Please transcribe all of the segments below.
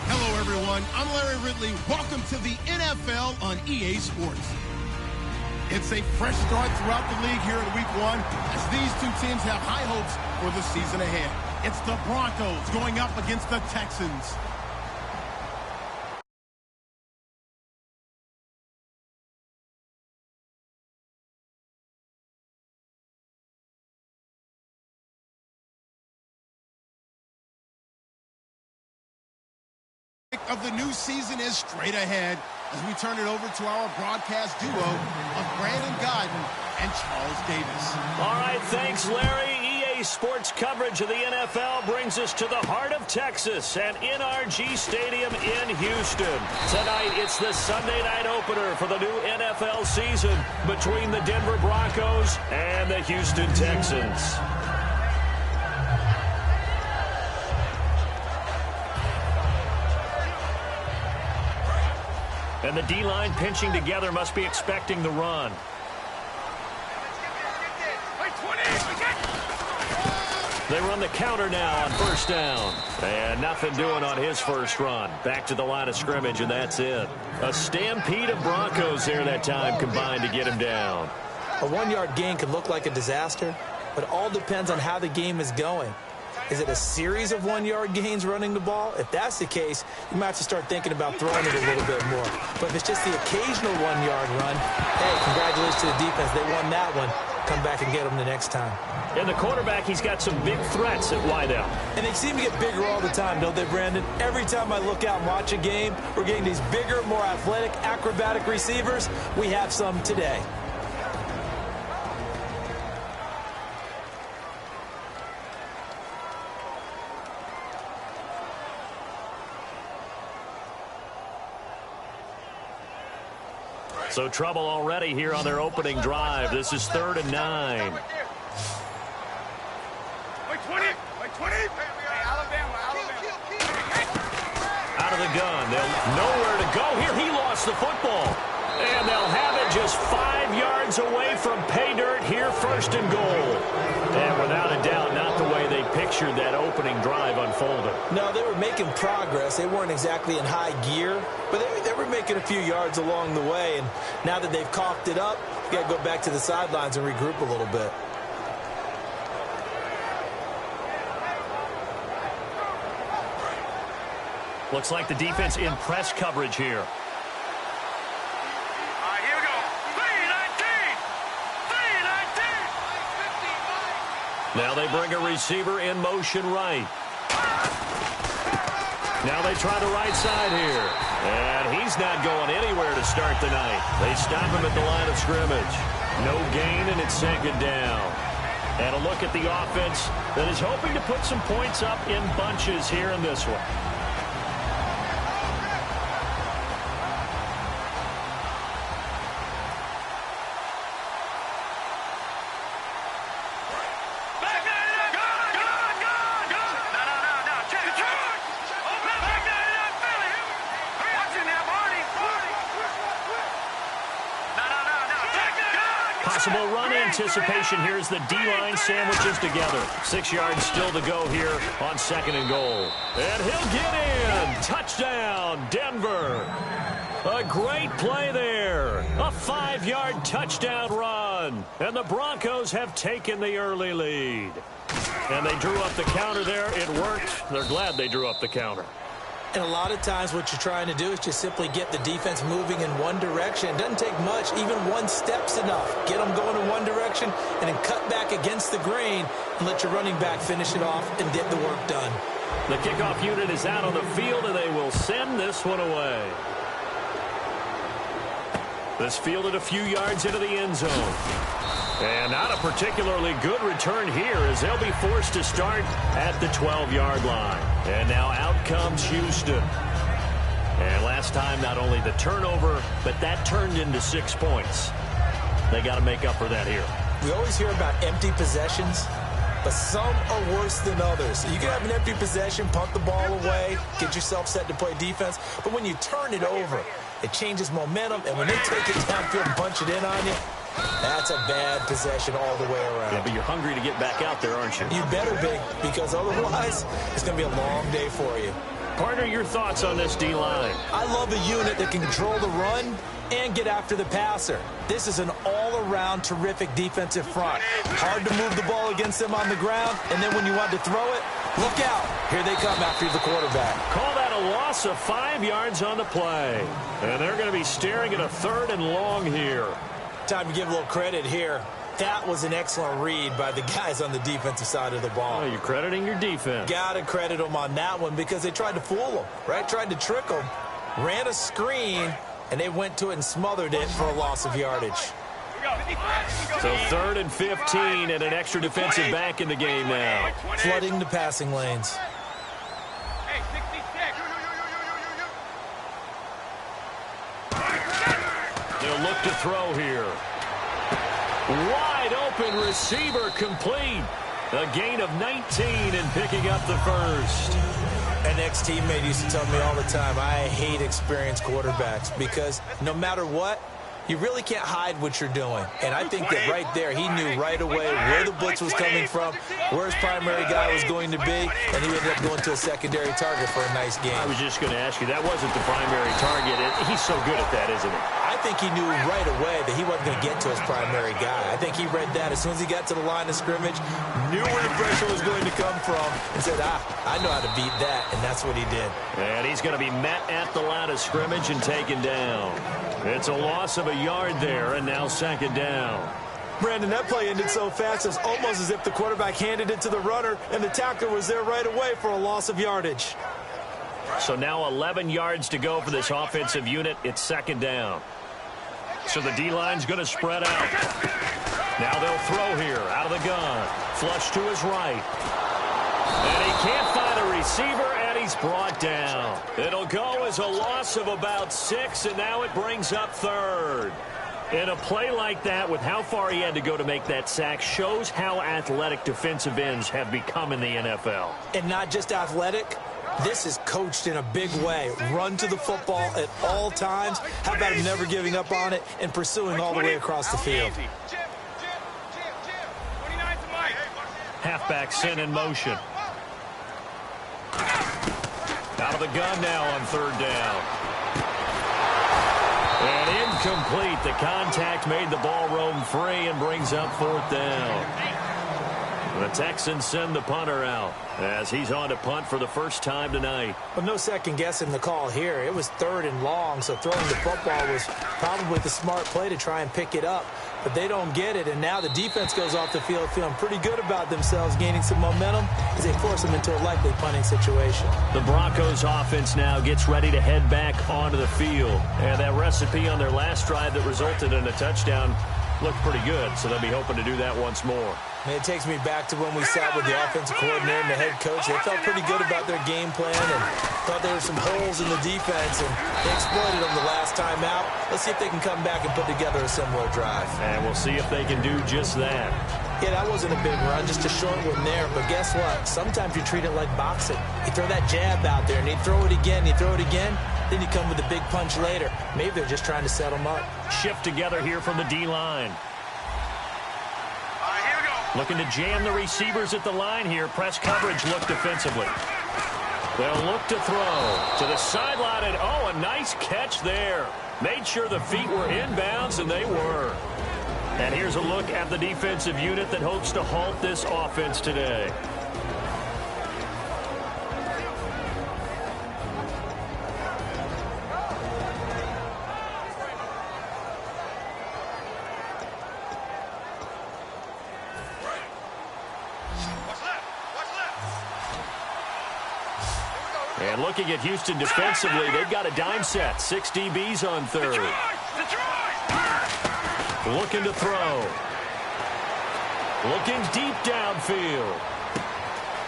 Hello, everyone. I'm Larry Ridley. Welcome to the NFL on EA Sports. It's a fresh start throughout the league here in Week 1 as these two teams have high hopes for the season ahead. It's the Broncos going up against the Texans. Of the new season is straight ahead as we turn it over to our broadcast duo of Brandon Godden and Charles Davis. All right, thanks, Larry. EA Sports coverage of the NFL brings us to the heart of Texas and NRG Stadium in Houston. Tonight, it's the Sunday night opener for the new NFL season between the Denver Broncos and the Houston Texans. And the D-line pinching together must be expecting the run. They run the counter now on first down. And nothing doing on his first run. Back to the line of scrimmage, and that's it. A stampede of Broncos there that time combined to get him down. A one-yard gain could look like a disaster, but it all depends on how the game is going. Is it a series of one-yard gains running the ball? If that's the case, you might have to start thinking about throwing it a little bit more. But if it's just the occasional one-yard run, hey, congratulations to the defense. They won that one. Come back and get them the next time. And the quarterback, he's got some big threats at wideout. And they seem to get bigger all the time, don't they, Brandon? Every time I look out and watch a game, we're getting these bigger, more athletic, acrobatic receivers. We have some today. So trouble already here on their opening drive. This is 3rd and 9. Out of the gun. They'll nowhere to go here. He lost the football. And they'll have it just 5 yards away from pay dirt here, 1st and goal. And without a doubt, not the way they pictured that opening drive unfolded. No, they were making progress. They weren't exactly in high gear, but they were making a few yards along the way. And now that they've coughed it up, you got to go back to the sidelines and regroup a little bit. Looks like the defense in press coverage here. Now they bring a receiver in motion right. Now they try the right side here. And he's not going anywhere to start the night. They stop him at the line of scrimmage. No gain, and it's 2nd down. And a look at the offense that is hoping to put some points up in bunches here in this one. Possible run anticipation here as the D-line sandwiches together. 6 yards still to go here on 2nd and goal. And he'll get in. Touchdown, Denver. A great play there. A 5-yard touchdown run. And the Broncos have taken the early lead. And they drew up the counter there. It worked. They're glad they drew up the counter. And a lot of times what you're trying to do is just simply get the defense moving in one direction. It doesn't take much. Even one step's enough. Get them going in one direction and then cut back against the grain and let your running back finish it off and get the work done. The kickoff unit is out on the field, and they will send this one away. This fielded a few yards into the end zone. And not a particularly good return here as they'll be forced to start at the 12-yard line. And now out comes Houston. And last time, not only the turnover, but that turned into 6 points. They got to make up for that here. We always hear about empty possessions, but some are worse than others. You can have an empty possession, punt the ball away, get yourself set to play defense, but when you turn it over, it changes momentum, and when they take it downfield and punch it in on you, that's a bad possession all the way around. Yeah, but you're hungry to get back out there, aren't you? You better be, because otherwise, it's going to be a long day for you. Partner, your thoughts on this D-line? I love a unit that can control the run and get after the passer. This is an all-around terrific defensive front. Hard to move the ball against them on the ground, and then when you want to throw it, look out. Here they come after the quarterback. Call that a loss of 5 yards on the play. And they're going to be staring at a 3rd and long here. Time to give a little credit here. That was an excellent read by the guys on the defensive side of the ball. Oh, you're crediting your defense. Got to credit them on that one because they tried to fool them, right? Tried to trick them, ran a screen, and they went to it and smothered it for a loss of yardage. So 3rd and 15 and an extra defensive back in the game now. Flooding the passing lanes. They'll look to throw here. Wide open receiver complete. A gain of 19 and picking up the first. An ex-teammate used to tell me all the time, I hate experienced quarterbacks because no matter what, you really can't hide what you're doing. And I think that right there, he knew right away where the blitz was coming from, where his primary guy was going to be, and he ended up going to a secondary target for a nice game. I was just going to ask you, that wasn't the primary target. He's so good at that, isn't he? I think he knew right away that he wasn't going to get to his primary guy. I think he read that as soon as he got to the line of scrimmage, knew where the pressure was going to come from, and said, I know how to beat that, and that's what he did. And he's going to be met at the line of scrimmage and taken down. It's a loss of a yard there, and now 2nd down. Brandon, that play ended so fast, it's almost as if the quarterback handed it to the runner, and the tackler was there right away for a loss of yardage. So now 11 yards to go for this offensive unit. It's 2nd down. So the D-line's going to spread out. Now they'll throw here out of the gun. Flush to his right. And he can't find a receiver, and he's brought down. It'll go as a loss of about 6, and now it brings up 3rd. And a play like that, with how far he had to go to make that sack, shows how athletic defensive ends have become in the NFL. And not just athletic. This is coached in a big way. Run to the football at all times. How about him never giving up on it and pursuing all the way across the field? Halfback sent in motion. Out of the gun now on 3rd down. And incomplete. The contact made the ball roam free and brings up 4th down. The Texans send the punter out as he's on to punt for the first time tonight. Well, no second guessing the call here. It was 3rd and long, so throwing the football was probably the smart play to try and pick it up. But they don't get it, and now the defense goes off the field feeling pretty good about themselves, gaining some momentum as they force them into a likely punting situation. The Broncos offense now gets ready to head back onto the field. And that recipe on their last drive that resulted in a touchdown looked pretty good, so they'll be hoping to do that once more. And it takes me back to when we sat with the offensive coordinator and the head coach. They felt pretty good about their game plan and thought there were some holes in the defense, and they exploited them the last time out. Let's see if they can come back and put together a similar drive. And we'll see if they can do just that. Yeah, that wasn't a big run, just a short one there. But guess what? Sometimes you treat it like boxing. You throw that jab out there, and you throw it again, you throw it again, then you come with a big punch later. Maybe they're just trying to set them up. Shift together here from the D-line. Looking to jam the receivers at the line here. Press coverage look defensively. They'll look to throw to the sideline, and a nice catch there. Made sure the feet were inbounds, and they were. And here's a look at the defensive unit that hopes to halt this offense today. And looking at Houston defensively, they've got a dime set. 6 DBs on 3rd. Looking to throw. Looking deep downfield.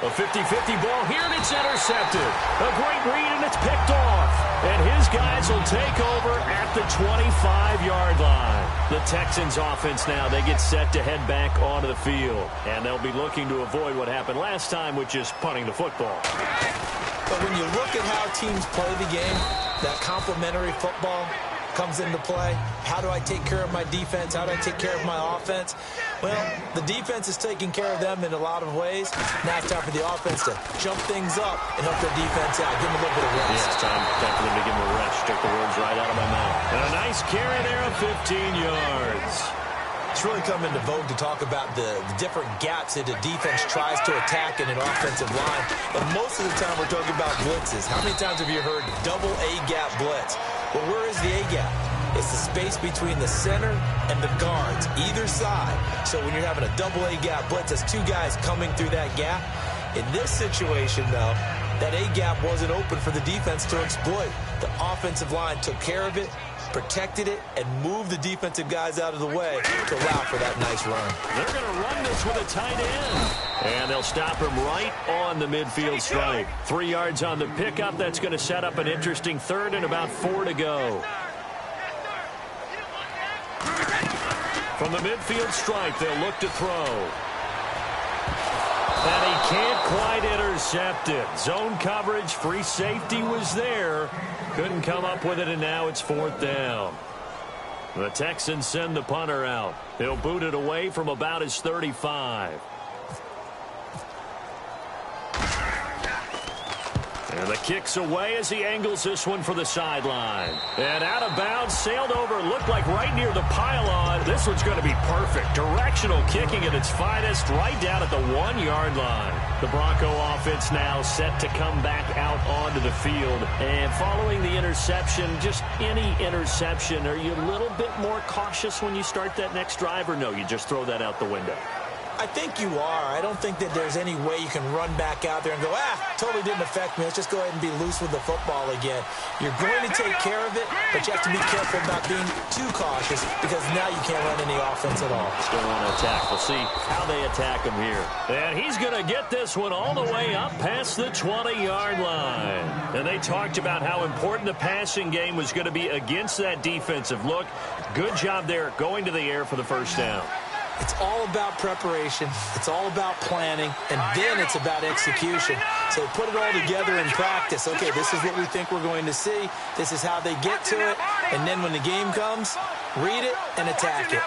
A 50-50 ball here, and it's intercepted. A great read, and it's picked off. And his guys will take over at the 25-yard line. The Texans offense now, they get set to head back onto the field. And they'll be looking to avoid what happened last time, which is punting the football. But when you look at how teams play the game, that complementary football comes into play. How do I take care of my defense? How do I take care of my offense? Well, the defense is taking care of them in a lot of ways. Now it's time for the offense to jump things up and help their defense out. Give them a little bit of rest. Yeah, it's time for them to give them a rest. Took the words right out of my mouth. And a nice carry there of 15 yards. It's really come into vogue to talk about the different gaps that the defense tries to attack in an offensive line. But most of the time we're talking about blitzes. How many times have you heard double A-gap blitz? Well, where is the A-gap? It's the space between the center and the guards, either side. So when you're having a double A-gap blitz, that's two guys coming through that gap. In this situation, though, that A-gap wasn't open for the defense to exploit. The offensive line took care of it, protected it, and moved the defensive guys out of the way to allow for that nice run. They're going to run this with a tight end. And they'll stop him right on the midfield stripe. 3 yards on the pickup. That's going to set up an interesting third and about 4 to go. From the midfield stripe, they'll look to throw. And he can't quite intercept it. Zone coverage, free safety was there. Couldn't come up with it, and now it's 4th down. The Texans send the punter out. He'll boot it away from about his 35. And the kick's away as he angles this one for the sideline. And out of bounds, sailed over, looked like right near the pylon. This one's going to be perfect. Directional kicking at its finest, right down at the 1-yard line. The Bronco offense now set to come back out onto the field. And following the interception, just any interception, are you a little bit more cautious when you start that next drive, or no, you just throw that out the window? I think you are. I don't think that there's any way you can run back out there and go, totally didn't affect me. Let's just go ahead and be loose with the football again. You're going to take care of it, but you have to be careful about being too cautious because now you can't run any offense at all. Still want to attack. We'll see how they attack him here. And he's going to get this one all the way up past the 20-yard line. And they talked about how important the passing game was going to be against that defensive look. Good job there going to the air for the first down. It's all about preparation. It's all about planning. And then it's about execution. So put it all together in practice. Okay, this is what we think we're going to see. This is how they get to it. And then when the game comes, read it and attack it.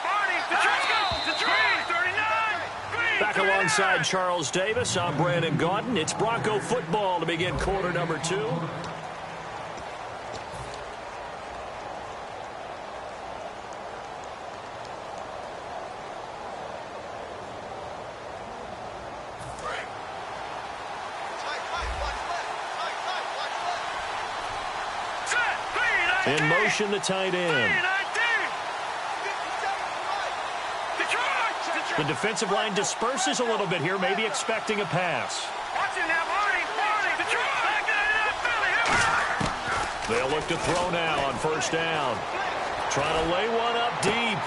Back alongside Charles Davis, I'm Brandon Gaudin. It's Bronco football to begin quarter number 2. In motion, the tight end. The defensive line disperses a little bit here, maybe expecting a pass. They'll look to throw now on first down. Trying to lay one up deep.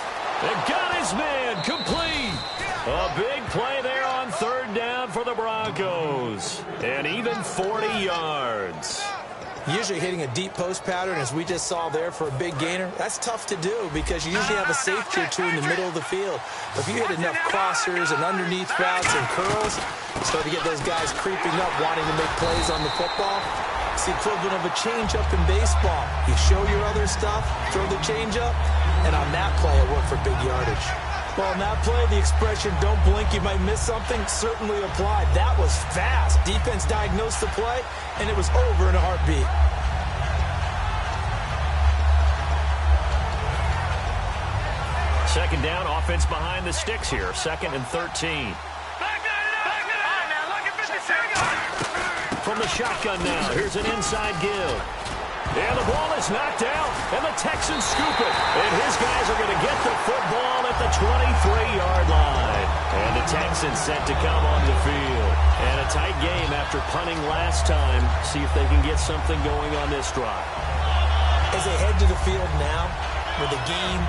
And got his man complete. A big play there on third down for the Broncos. And even 40 yards. Usually hitting a deep post pattern, as we just saw there for a big gainer, that's tough to do because you usually have a safety or two in the middle of the field. But if you hit enough crossers and underneath routes and curls, you start to get those guys creeping up, wanting to make plays on the football. It's the equivalent of a changeup in baseball. You show your other stuff, throw the changeup, and on that play it worked for big yardage. Well, on that play, the expression, don't blink, you might miss something, certainly applied. That was fast. Defense diagnosed the play, and it was over in a heartbeat. Second down, offense behind the sticks here. 2nd and 13. From the shotgun now, here's an inside give. And the ball is knocked out, and the Texans scoop it. And his guys are going to get the football at the 23-yard line. And the Texans set to come on the field. And a tight game after punting last time. See if they can get something going on this drive. As they head to the field now, with the game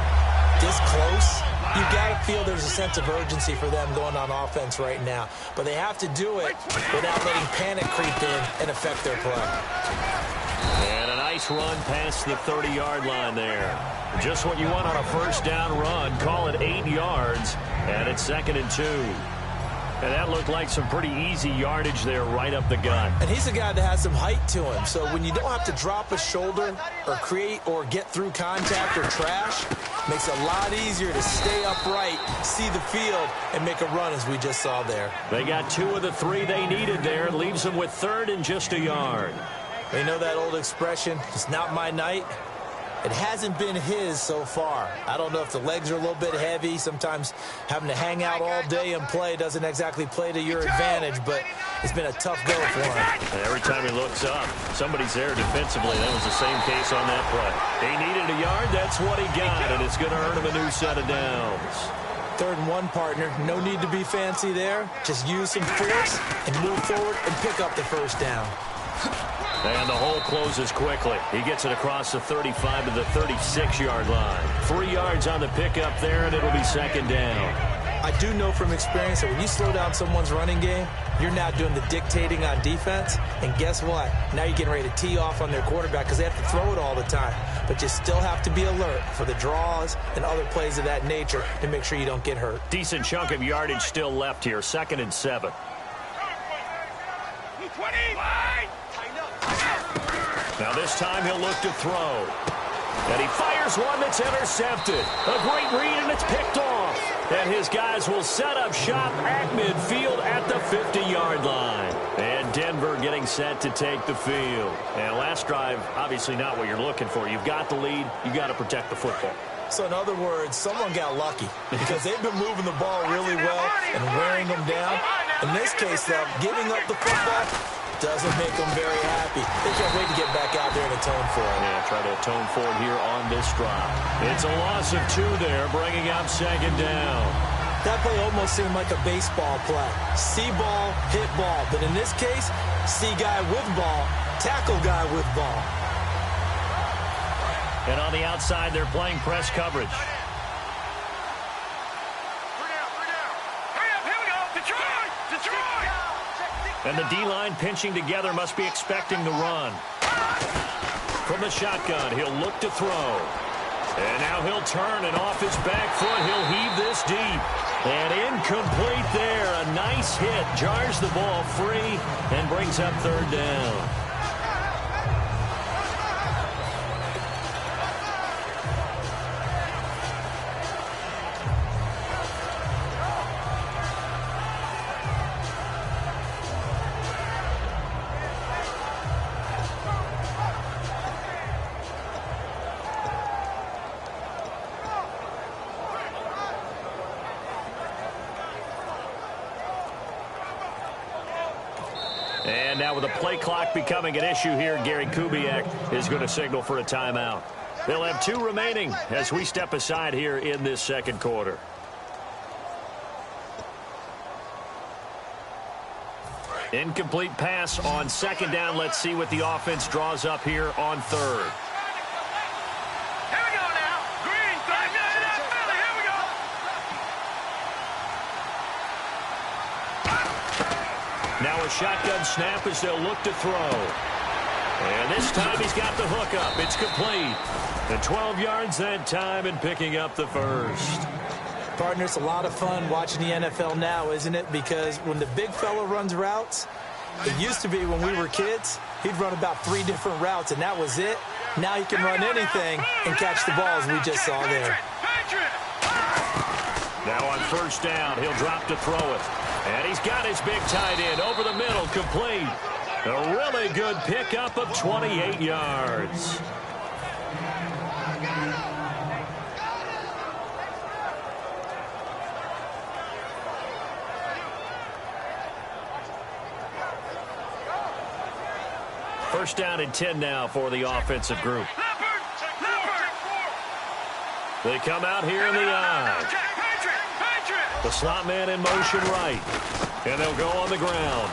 this close, You got to feel there's a sense of urgency for them going on offense right now. But they have to do it without letting panic creep in and affect their play. And a nice run past the 30-yard line there. Just what you want on a first down run. Call it 8 yards, and it's 2nd and 2. And that looked like some pretty easy yardage there right up the gut. And he's a guy that has some height to him. So when you don't have to drop a shoulder or create or get through contact or trash, makes it a lot easier to stay upright, see the field, and make a run as we just saw there. They got 2 of the 3 they needed there. Leaves them with 3rd and just a yard. You know that old expression, it's not my night? It hasn't been his so far. I don't know if the legs are a little bit heavy. Sometimes having to hang out all day and play doesn't exactly play to your advantage, but it's been a tough go for him. And every time he looks up, somebody's there defensively. That was the same case on that play. He needed a yard. That's what he got, and it's going to earn him a new set of downs. 3rd and 1, partner. No need to be fancy there. Just use some force and move forward and pick up the first down. And the hole closes quickly. He gets it across the 35 to the 36-yard line. 3 yards on the pickup there, and it'll be 2nd down. I do know from experience that when you slow down someone's running game, you're now doing the dictating on defense. And guess what? Now you're getting ready to tee off on their quarterback because they have to throw it all the time. But you still have to be alert for the draws and other plays of that nature to make sure you don't get hurt. Decent chunk of yardage still left here. 2nd and 7. Now this time he'll look to throw. And he fires one that's intercepted. A great read, and it's picked off. And his guys will set up shop at midfield at the 50-yard line. And Denver getting set to take the field. And last drive, obviously not what you're looking for. You've got the lead. You've got to protect the football. So in other words, someone got lucky because they've been moving the ball really well and wearing them down. In this case, though, giving up the football doesn't make them very happy. They can't wait to get back out there and atone for it. Yeah, try to atone for it here on this drive. It's a loss of 2 there, bringing up 2nd down. That play almost seemed like a baseball play. See ball, hit ball. But in this case, see guy with ball, tackle guy with ball. And on the outside, they're playing press coverage. And the D-line pinching together must be expecting the run. From the shotgun, he'll look to throw. And now he'll turn, and off his back foot, he'll heave this deep. And incomplete there. A nice hit. Jars the ball free and brings up 3rd down. And now with the play clock becoming an issue here, Gary Kubiak is going to signal for a timeout. They'll have 2 remaining as we step aside here in this 2nd quarter. Incomplete pass on 2nd down. Let's see what the offense draws up here on 3rd. Now a shotgun snap as they'll look to throw. And this time he's got the hook up. It's complete. And 12 yards that time and picking up the first. Partner, it's a lot of fun watching the NFL now, isn't it? Because when the big fella runs routes, it used to be when we were kids, he'd run about 3 different routes, and that was it. Now he can run anything and catch the balls we just saw there. Now on 1st down, he'll drop to throw it. And he's got his big tight end over the middle, complete. A really good pickup of 28 yards. First down and 10 now for the offensive group. They come out here in the eye. The slot man in motion right. And they'll go on the ground.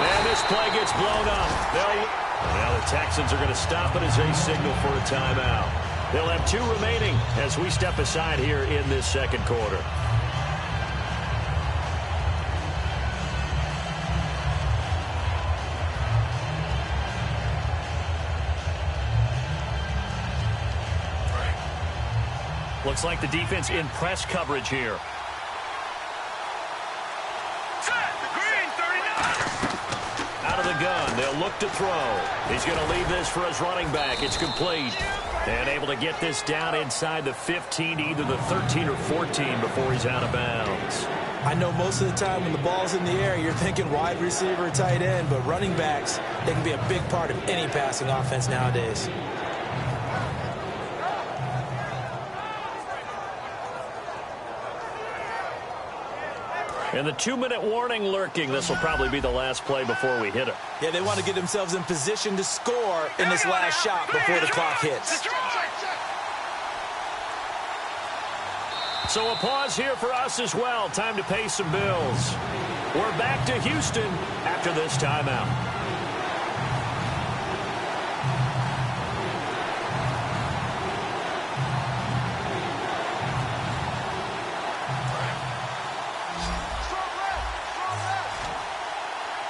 And this play gets blown up. Now the Texans are going to stop it as they signal for a timeout. They'll have 2 remaining as we step aside here in this second quarter. Looks like the defense in press coverage here. Out of the gun, they'll look to throw. He's going to leave this for his running back. It's complete. And able to get this down inside the 15, either the 13 or 14 before he's out of bounds. I know most of the time when the ball's in the air, you're thinking wide receiver, tight end, but running backs, they can be a big part of any passing offense nowadays. And the 2-minute warning lurking. This will probably be the last play before we hit it. Yeah, they want to get themselves in position to score in this last shot before the clock hits. So a pause here for us as well. Time to pay some bills. We're back to Houston after this timeout.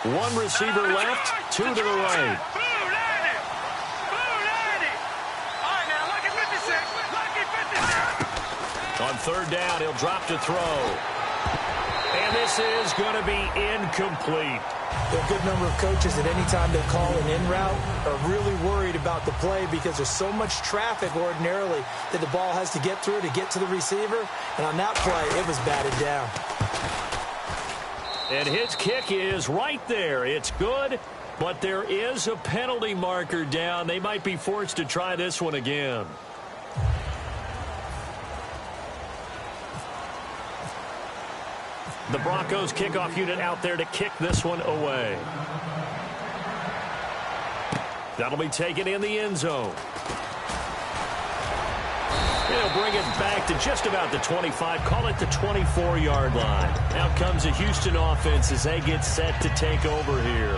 One receiver left, 2 to the right. On third down, he'll drop to throw. And this is going to be incomplete. There are a good number of coaches that any time they call an in route are really worried about the play because there's so much traffic ordinarily that the ball has to get through to get to the receiver. And on that play, it was batted down. And his kick is right there. It's good, but there is a penalty marker down. They might be forced to try this one again. The Broncos kickoff unit out there to kick this one away. That'll be taken in the end zone. They'll bring it back to just about the 25, call it the 24-yard line. Out comes the Houston offense as they get set to take over here.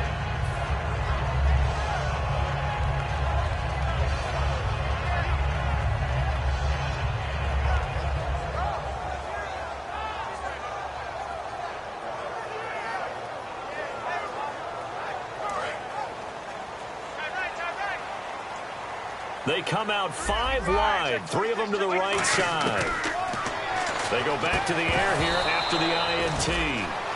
They come out 5 wide, 3 of them to the right side. They go back to the air here after the INT.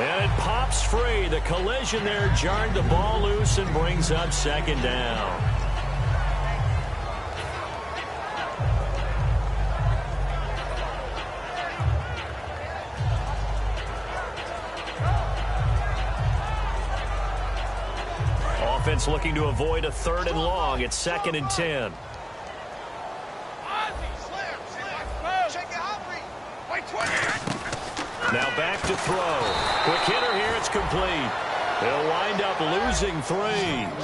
And it pops free. The collision there jarred the ball loose and brings up second down. Offense looking to avoid a 3rd and long. It's 2nd and 10. Now back to throw. Quick hitter here. It's complete. They'll wind up losing 3.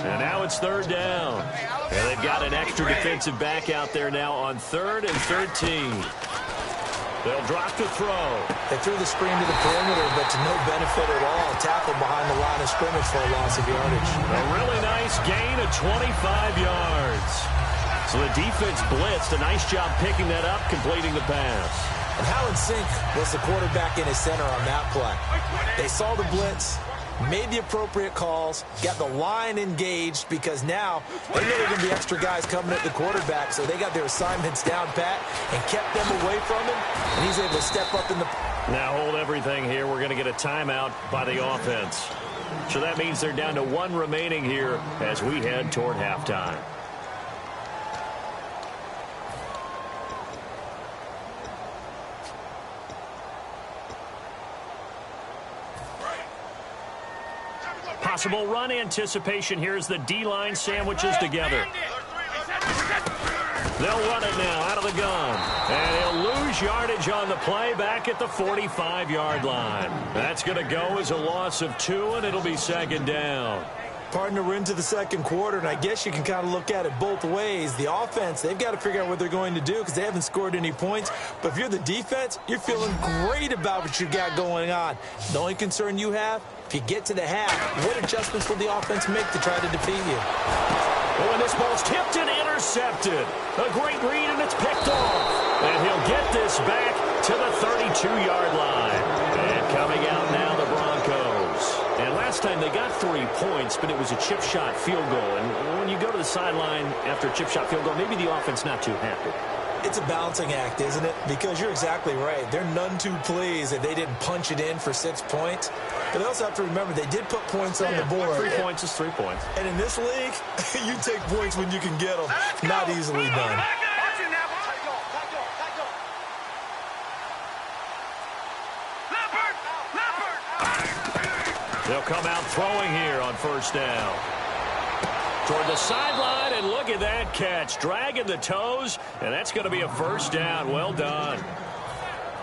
And now it's 3rd down. And they've got an extra defensive back out there now on 3rd and 13. They'll drop to throw. They threw the screen to the perimeter, but to no benefit at all. Tackled behind the line of scrimmage for a loss of yardage. A really nice gain of 25 yards. So the defense blitzed. A nice job picking that up, completing the pass. And how in sync was the quarterback in his center on that play? They saw the blitz, made the appropriate calls, got the line engaged because now they know there are going to be extra guys coming at the quarterback, so they got their assignments down pat and kept them away from him, and he's able to step up in the... Now hold everything here. We're going to get a timeout by the offense. So that means they're down to 1 remaining here as we head toward halftime. Possible run anticipation here as the D-line sandwiches together. They'll run it now out of the gun. And he'll lose yardage on the play back at the 45-yard line. That's going to go as a loss of 2, and it'll be 2nd down. Partner, we're into the second quarter, and I guess you can kind of look at it both ways. The offense, they've got to figure out what they're going to do because they haven't scored any points. But if you're the defense, you're feeling great about what you got going on. The only concern you have, if you get to the half, what adjustments will the offense make to try to defeat you? Oh, and this ball's tipped and intercepted. A great read, and it's picked off. And he'll get this back to the 32-yard line. And coming out now, the Broncos. And last time they got 3 points, but it was a chip shot field goal. And when you go to the sideline after a chip shot field goal, maybe the offense not too happy. It's a balancing act, isn't it? Because you're exactly right. They're none too pleased that they didn't punch it in for 6 points. But they also have to remember they did put points on the board. 3 points is 3 points. And in this league, you take points when you can get them. Not easily done. They'll come out throwing here on first down. Toward the sideline, and look at that catch. Dragging the toes, and that's going to be a first down. Well done.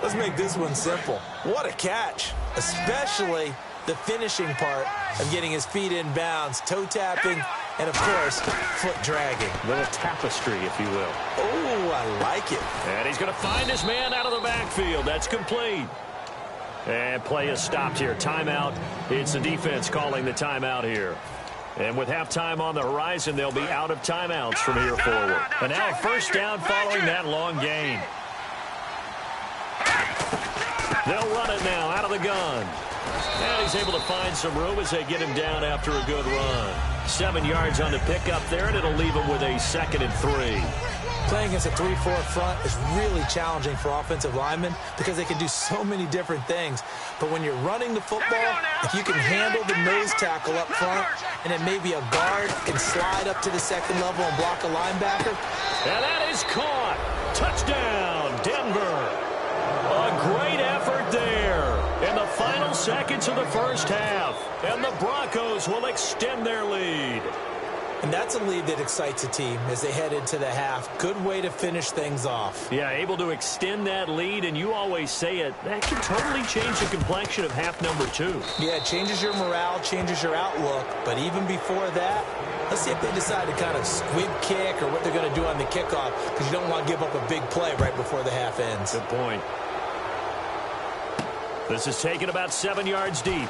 Let's make this one simple. What a catch, especially the finishing part of getting his feet in bounds, toe tapping, and, of course, foot dragging. A little tapestry, if you will. Oh, I like it. And he's going to find his man out of the backfield. That's complete. And play is stopped here. Timeout. It's the defense calling the timeout here. And with halftime on the horizon, they'll be out of timeouts from here forward. And now a first down following that long gain. They'll run it now out of the gun. And he's able to find some room as they get him down after a good run. 7 yards on the pickup there, and it'll leave him with a 2nd and 3. Playing against a 3-4 front is really challenging for offensive linemen because they can do so many different things. But when you're running the football, if you can handle the nose tackle up front, and then maybe a guard can slide up to the 2nd level and block a linebacker. And that is caught. Touchdown, Denver. A great effort there in the final seconds of the first half. And the Broncos will extend their lead. And that's a lead that excites a team as they head into the half. Good way to finish things off. Yeah, able to extend that lead, and you always say it, that can totally change the complexion of half number 2. Yeah, it changes your morale, changes your outlook. But even before that, let's see if they decide to kind of squib kick or what they're going to do on the kickoff, because you don't want to give up a big play right before the half ends. Good point. This is taken about 7 yards deep.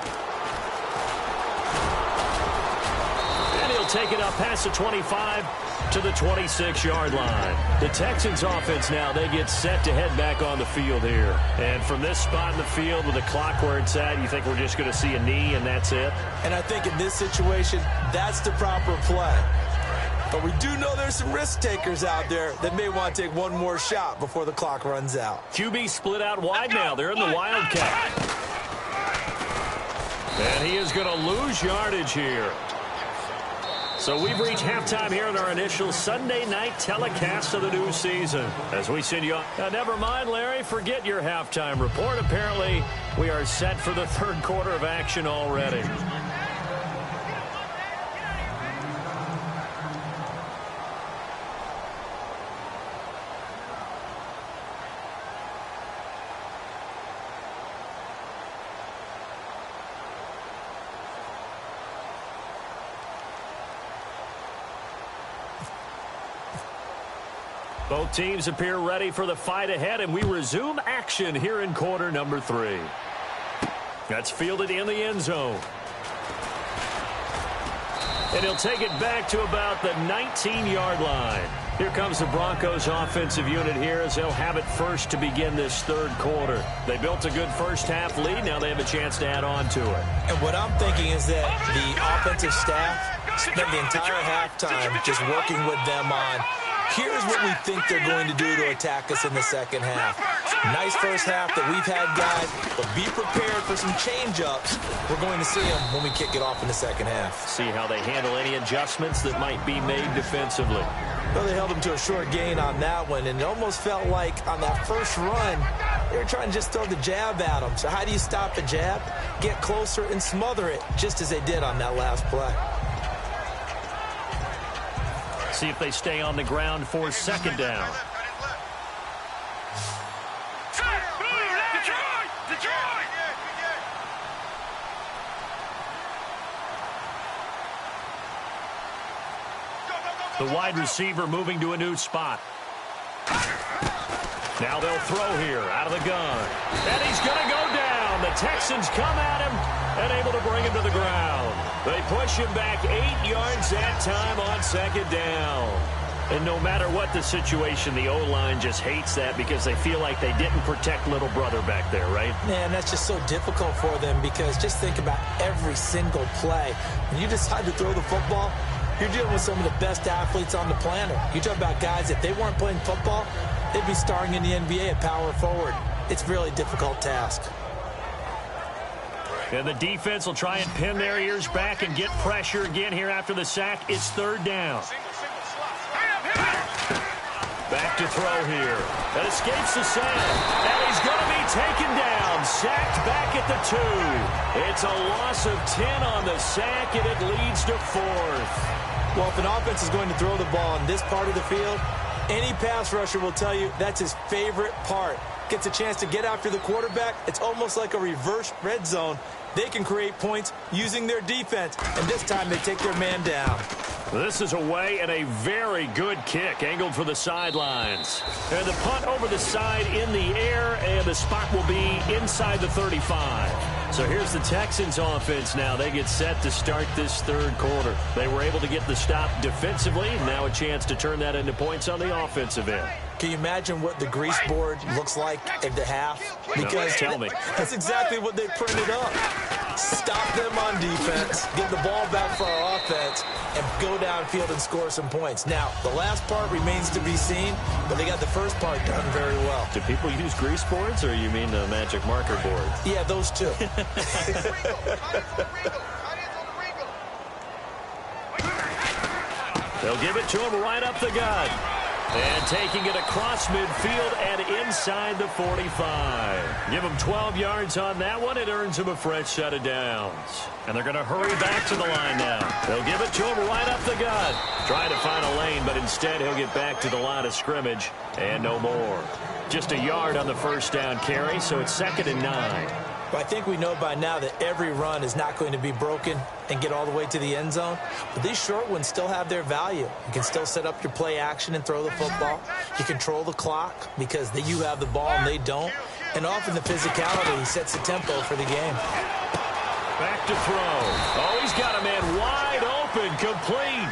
Take it up past the 25 to the 26-yard line. The Texans offense now, they get set to head back on the field here. And from this spot in the field with the clock where it's at, you think we're just going to see a knee and that's it? And I think in this situation, that's the proper play. But we do know there's some risk takers out there that may want to take one more shot before the clock runs out. QB split out wide now. They're in the Wildcat. And he is going to lose yardage here. So we've reached halftime here in our initial Sunday night telecast of the new season. As we send you on. Now, never mind, Larry, forget your halftime report. Apparently, we are set for the 3rd quarter of action already. Both teams appear ready for the fight ahead, and we resume action here in quarter number 3. That's fielded in the end zone. And he'll take it back to about the 19-yard line. Here comes the Broncos offensive unit here as they'll have it first to begin this 3rd quarter. They built a good first half lead. Now they have a chance to add on to it. And what I'm thinking is that the offensive staff spent the entire halftime just working with them on here's what we think they're going to do to attack us in the 2nd half. Nice first half that we've had, guys, but be prepared for some change-ups. We're going to see them when we kick it off in the 2nd half. See how they handle any adjustments that might be made defensively. Well, they held them to a short gain on that one, and it almost felt like on that first run, they were trying to just throw the jab at them. So how do you stop a jab? Get closer and smother it, just as they did on that last play. See if they stay on the ground for 2nd down. The wide receiver moving to a new spot. Now they'll throw here out of the gun. And he's going to go down. down. The Texans come at him and able to bring him to the ground. They push him back 8 yards that time on second down. And no matter what the situation, the O-line just hates that because they feel like they didn't protect little brother back there, right? Man, that's just so difficult for them because just think about every single play. When you decide to throw the football, you're dealing with some of the best athletes on the planet. You talk about guys, if they weren't playing football, they'd be starring in the NBA at power forward. It's a really difficult task. And the defense will try and pin their ears back and get pressure again here after the sack. It's third down. Back to throw here. That escapes the sack. And he's going to be taken down. Sacked back at the 2. It's a loss of 10 on the sack, and it leads to 4th. Well, if an offense is going to throw the ball in this part of the field, any pass rusher will tell you that's his favorite part. Gets a chance to get after the quarterback. It's almost like a reverse red zone. They can create points using their defense, and this time they take their man down. This is away and a very good kick, angled for the sidelines. And the punt over the side in the air, and the spot will be inside the 35. So here's the Texans offense now. They get set to start this third quarter. They were able to get the stop defensively. Now a chance to turn that into points on the offensive end. Can you imagine what the grease board looks like at the half? Because no, tell me. That's exactly what they printed up. Stop them on defense, get the ball back for our offense, and go downfield and score some points. Now, the last part remains to be seen, but they got the first part done very well. Do people use grease boards, or you mean the magic marker board? Yeah, those two. They'll give it to him right up the gut. And taking it across midfield and inside the 45. Give him 12 yards on that one. It earns him a fresh set of downs. And they're going to hurry back to the line now. They'll give it to him right up the gut. Trying to find a lane, but instead he'll get back to the line of scrimmage. And no more. Just a yard on the first down carry, so it's 2nd and 9. Well, I think we know by now that every run is not going to be broken and get all the way to the end zone. But these short ones still have their value. You can still set up your play action and throw the football. You control the clock because you have the ball and they don't. And often the physicality sets the tempo for the game. Back to throw. Oh, he's got a man wide open, complete.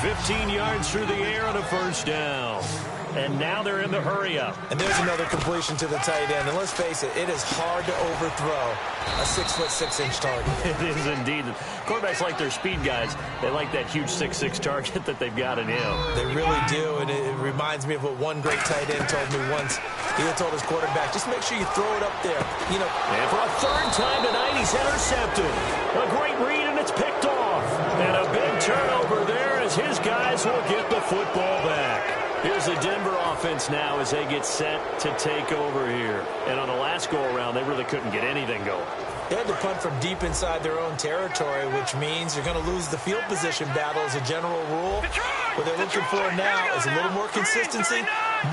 15 yards through the air on a first down. And now they're in the hurry-up. And there's another completion to the tight end. And let's face it, it is hard to overthrow a 6'6" target. It is indeed. Quarterbacks like their speed guys. They like that huge 6'6" target that they've got in him. They really do. And it reminds me of what one great tight end told me once. He had told his quarterback, just make sure you throw it up there. You know. And for a third time tonight, he's intercepted. A great read, and it's picked off. And a big turnover there as his guys will get the football back. Here's the Denver offense now as they get set to take over here. And on the last go-around, they really couldn't get anything going. They had to punt from deep inside their own territory, which means you're going to lose the field position battle as a general rule. What they're looking for now is a little more consistency,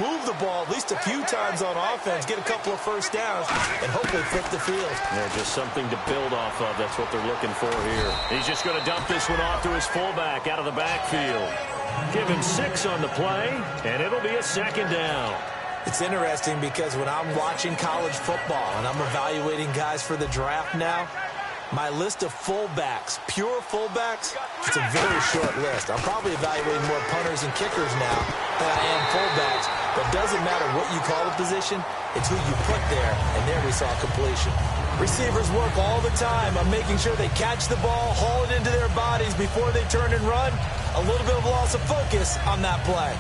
move the ball at least a few times on offense, get a couple of first downs, and hopefully flip the field. Yeah, just something to build off of. That's what they're looking for here. He's just going to dump this one off to his fullback out of the backfield. Give him 6 on the play, and it'll be a 2nd down. It's interesting because when I'm watching college football and I'm evaluating guys for the draft now, my list of fullbacks, pure fullbacks, it's a very short list. I'm probably evaluating more punters and kickers now than I am fullbacks. But it doesn't matter what you call the position, it's who you put there, and there we saw completion. Receivers work all the time on making sure they catch the ball, haul it into their bodies before they turn and run. A little bit of loss of focus on that play.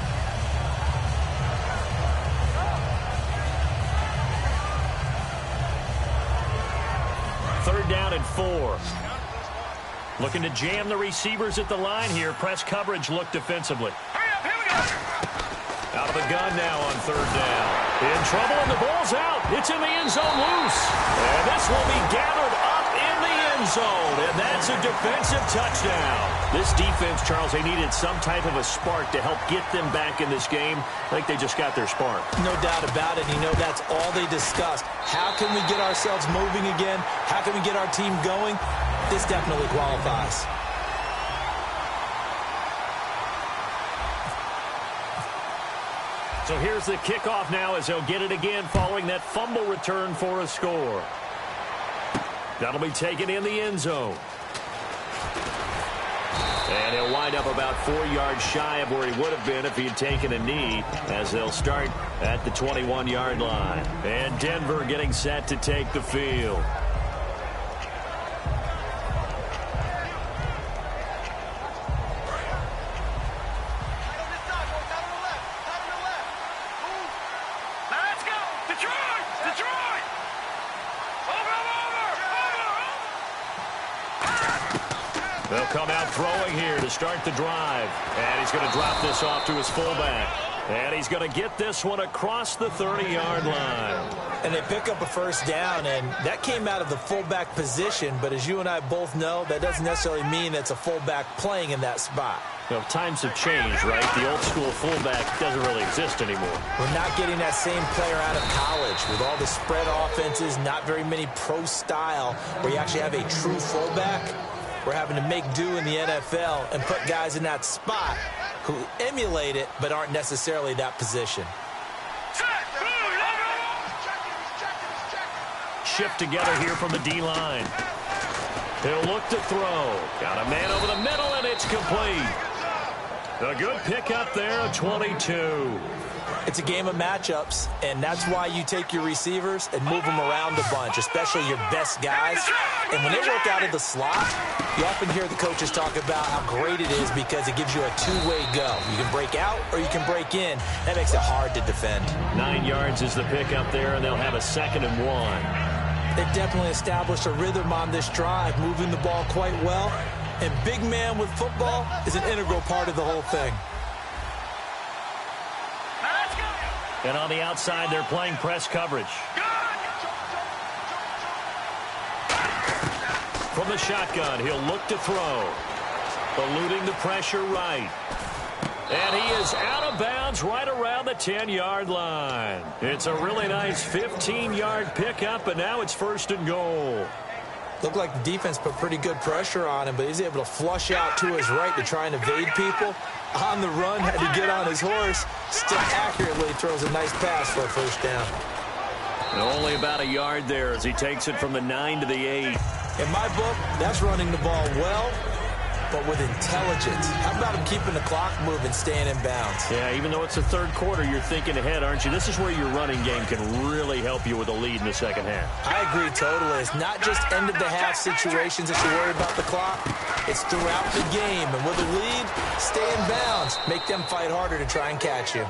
Third down and 4. Looking to jam the receivers at the line here. Press coverage look defensively. Out of the gun now on third down. In trouble, and the ball's out. It's in the end zone loose. And this will be gathered up in the end zone. And that's a defensive touchdown. This defense, Charles, they needed some type of a spark to help get them back in this game. I think they just got their spark. No doubt about it. You know, that's all they discussed. How can we get ourselves moving again? How can we get our team going? This definitely qualifies. So here's the kickoff now as they'll get it again following that fumble return for a score. That'll be taken in the end zone. And he'll wind up about 4 yards shy of where he would have been if he had taken a knee, as they'll start at the 21-yard line. And Denver getting set to take the field. They'll come out throwing here to start the drive. And he's going to drop this off to his fullback. And he's going to get this one across the 30-yard line. And they pick up a first down, and that came out of the fullback position. But as you and I both know, that doesn't necessarily mean it's a fullback playing in that spot. Well, times have changed, right? The old school fullback doesn't really exist anymore. We're not getting that same player out of college with all the spread offenses, not very many pro style where you actually have a true fullback. We're having to make do in the NFL and put guys in that spot who emulate it but aren't necessarily that position. Shift together here from the D-line. He'll look to throw. Got a man over the middle, and it's complete. A good pickup there, 22. It's a game of matchups, and that's why you take your receivers and move them around a bunch, especially your best guys. And when they work out of the slot, you often hear the coaches talk about how great it is because it gives you a two-way go. You can break out or you can break in. That makes it hard to defend. 9 yards is the pickup there, and they'll have a 2nd and 1. They've definitely established a rhythm on this drive, moving the ball quite well. And big man with football is an integral part of the whole thing. And on the outside, they're playing press coverage. From the shotgun, he'll look to throw. Eluding the pressure right. And he is out of bounds right around the 10-yard line. It's a really nice 15-yard pickup, and now it's 1st and goal. Looked like the defense put pretty good pressure on him, but he's able to flush out to his right to try and evade people. On the run, had to get on his horse. Still accurately throws a nice pass for a first down. And only about a yard there as he takes it from the 9 to the 8. In my book, that's running the ball well, but with intelligence. How about him keeping the clock moving, staying in bounds? Yeah, even though it's the 3rd quarter, you're thinking ahead, aren't you? This is where your running game can really help you with a lead in the 2nd half. I agree totally. It's not just end-of-the-half situations that you worry about the clock. It's throughout the game. And with a lead, stay in bounds. Make them fight harder to try and catch you.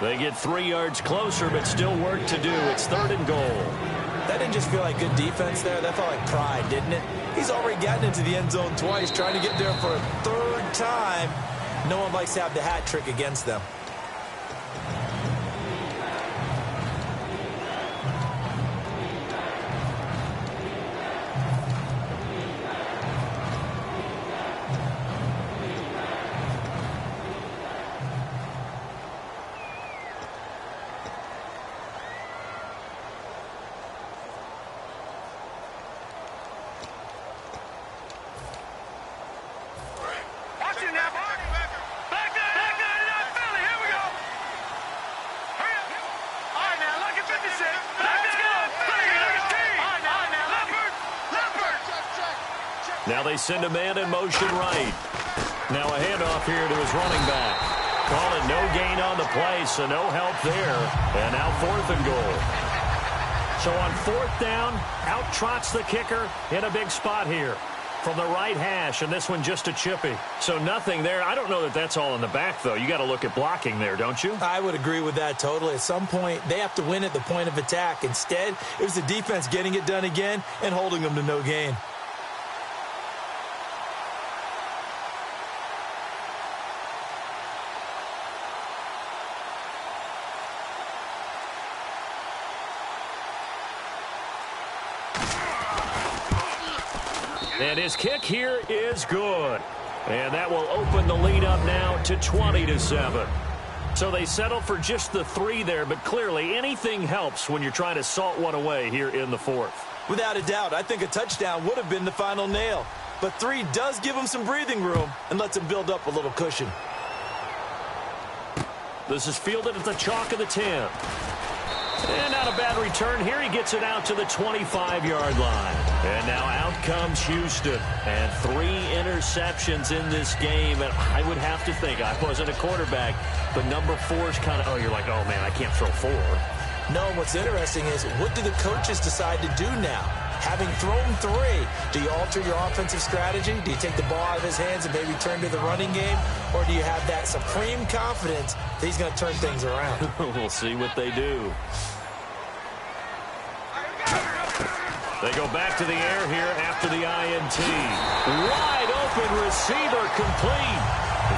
They get 3 yards closer, but still work to do. It's 3rd and goal. That didn't just feel like good defense there. That felt like pride, didn't it? He's already gotten into the end zone twice, trying to get there for a 3rd time. No one likes to have the hat trick against them. Now they send a man in motion right. Now a handoff here to his running back. Call it no gain on the play, so no help there. And now 4th and goal. So on 4th down, out trots the kicker in a big spot here from the right hash, and this one just a chippy. So nothing there. I don't know that that's all in the back, though. You got to look at blocking there, don't you? I would agree with that totally. At some point, they have to win at the point of attack. Instead, it was the defense getting it done again and holding them to no gain. And his kick here is good. And that will open the lead up now to 20-7. So they settle for just the 3 there, but clearly anything helps when you're trying to salt one away here in the 4th. Without a doubt, I think a touchdown would have been the final nail. But 3 does give them some breathing room and lets them build up a little cushion. This is fielded at the chalk of the 10. And not a bad return here. He gets it out to the 25-yard line. And now out comes Houston. And 3 interceptions in this game. And I would have to think, I wasn't a quarterback, but number 4 is kind of, oh, you're like, oh, man, I can't throw 4. No, what's interesting is, what do the coaches decide to do now? Having thrown 3, do you alter your offensive strategy? Do you take the ball out of his hands and maybe turn to the running game? Or do you have that supreme confidence that he's going to turn things around? We'll see what they do. They go back to the air here after the INT. Wide open receiver complete.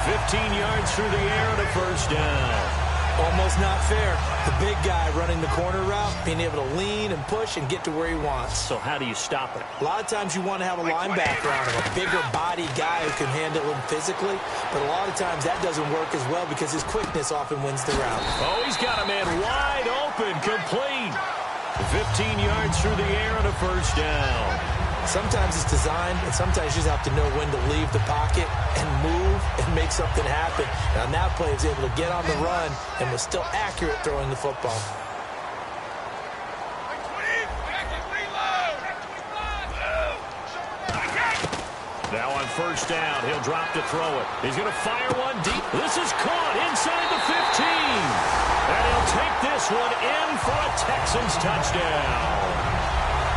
15 yards through the air and a first down. Almost not fair. The big guy running the corner route, being able to lean and push and get to where he wants. So how do you stop it? A lot of times you want to have a linebacker on him, a bigger body guy who can handle him physically. But a lot of times that doesn't work as well because his quickness often wins the route. Oh, he's got a man wide open, complete. 15 yards through the air and a first down. Sometimes it's designed, and sometimes you just have to know when to leave the pocket and move and make something happen. And on that play, he was able to get on the run and was still accurate throwing the football. Now on first down, he'll drop to throw it. He's going to fire one deep. This is caught inside the 15. And he'll take this one in for a Texans touchdown.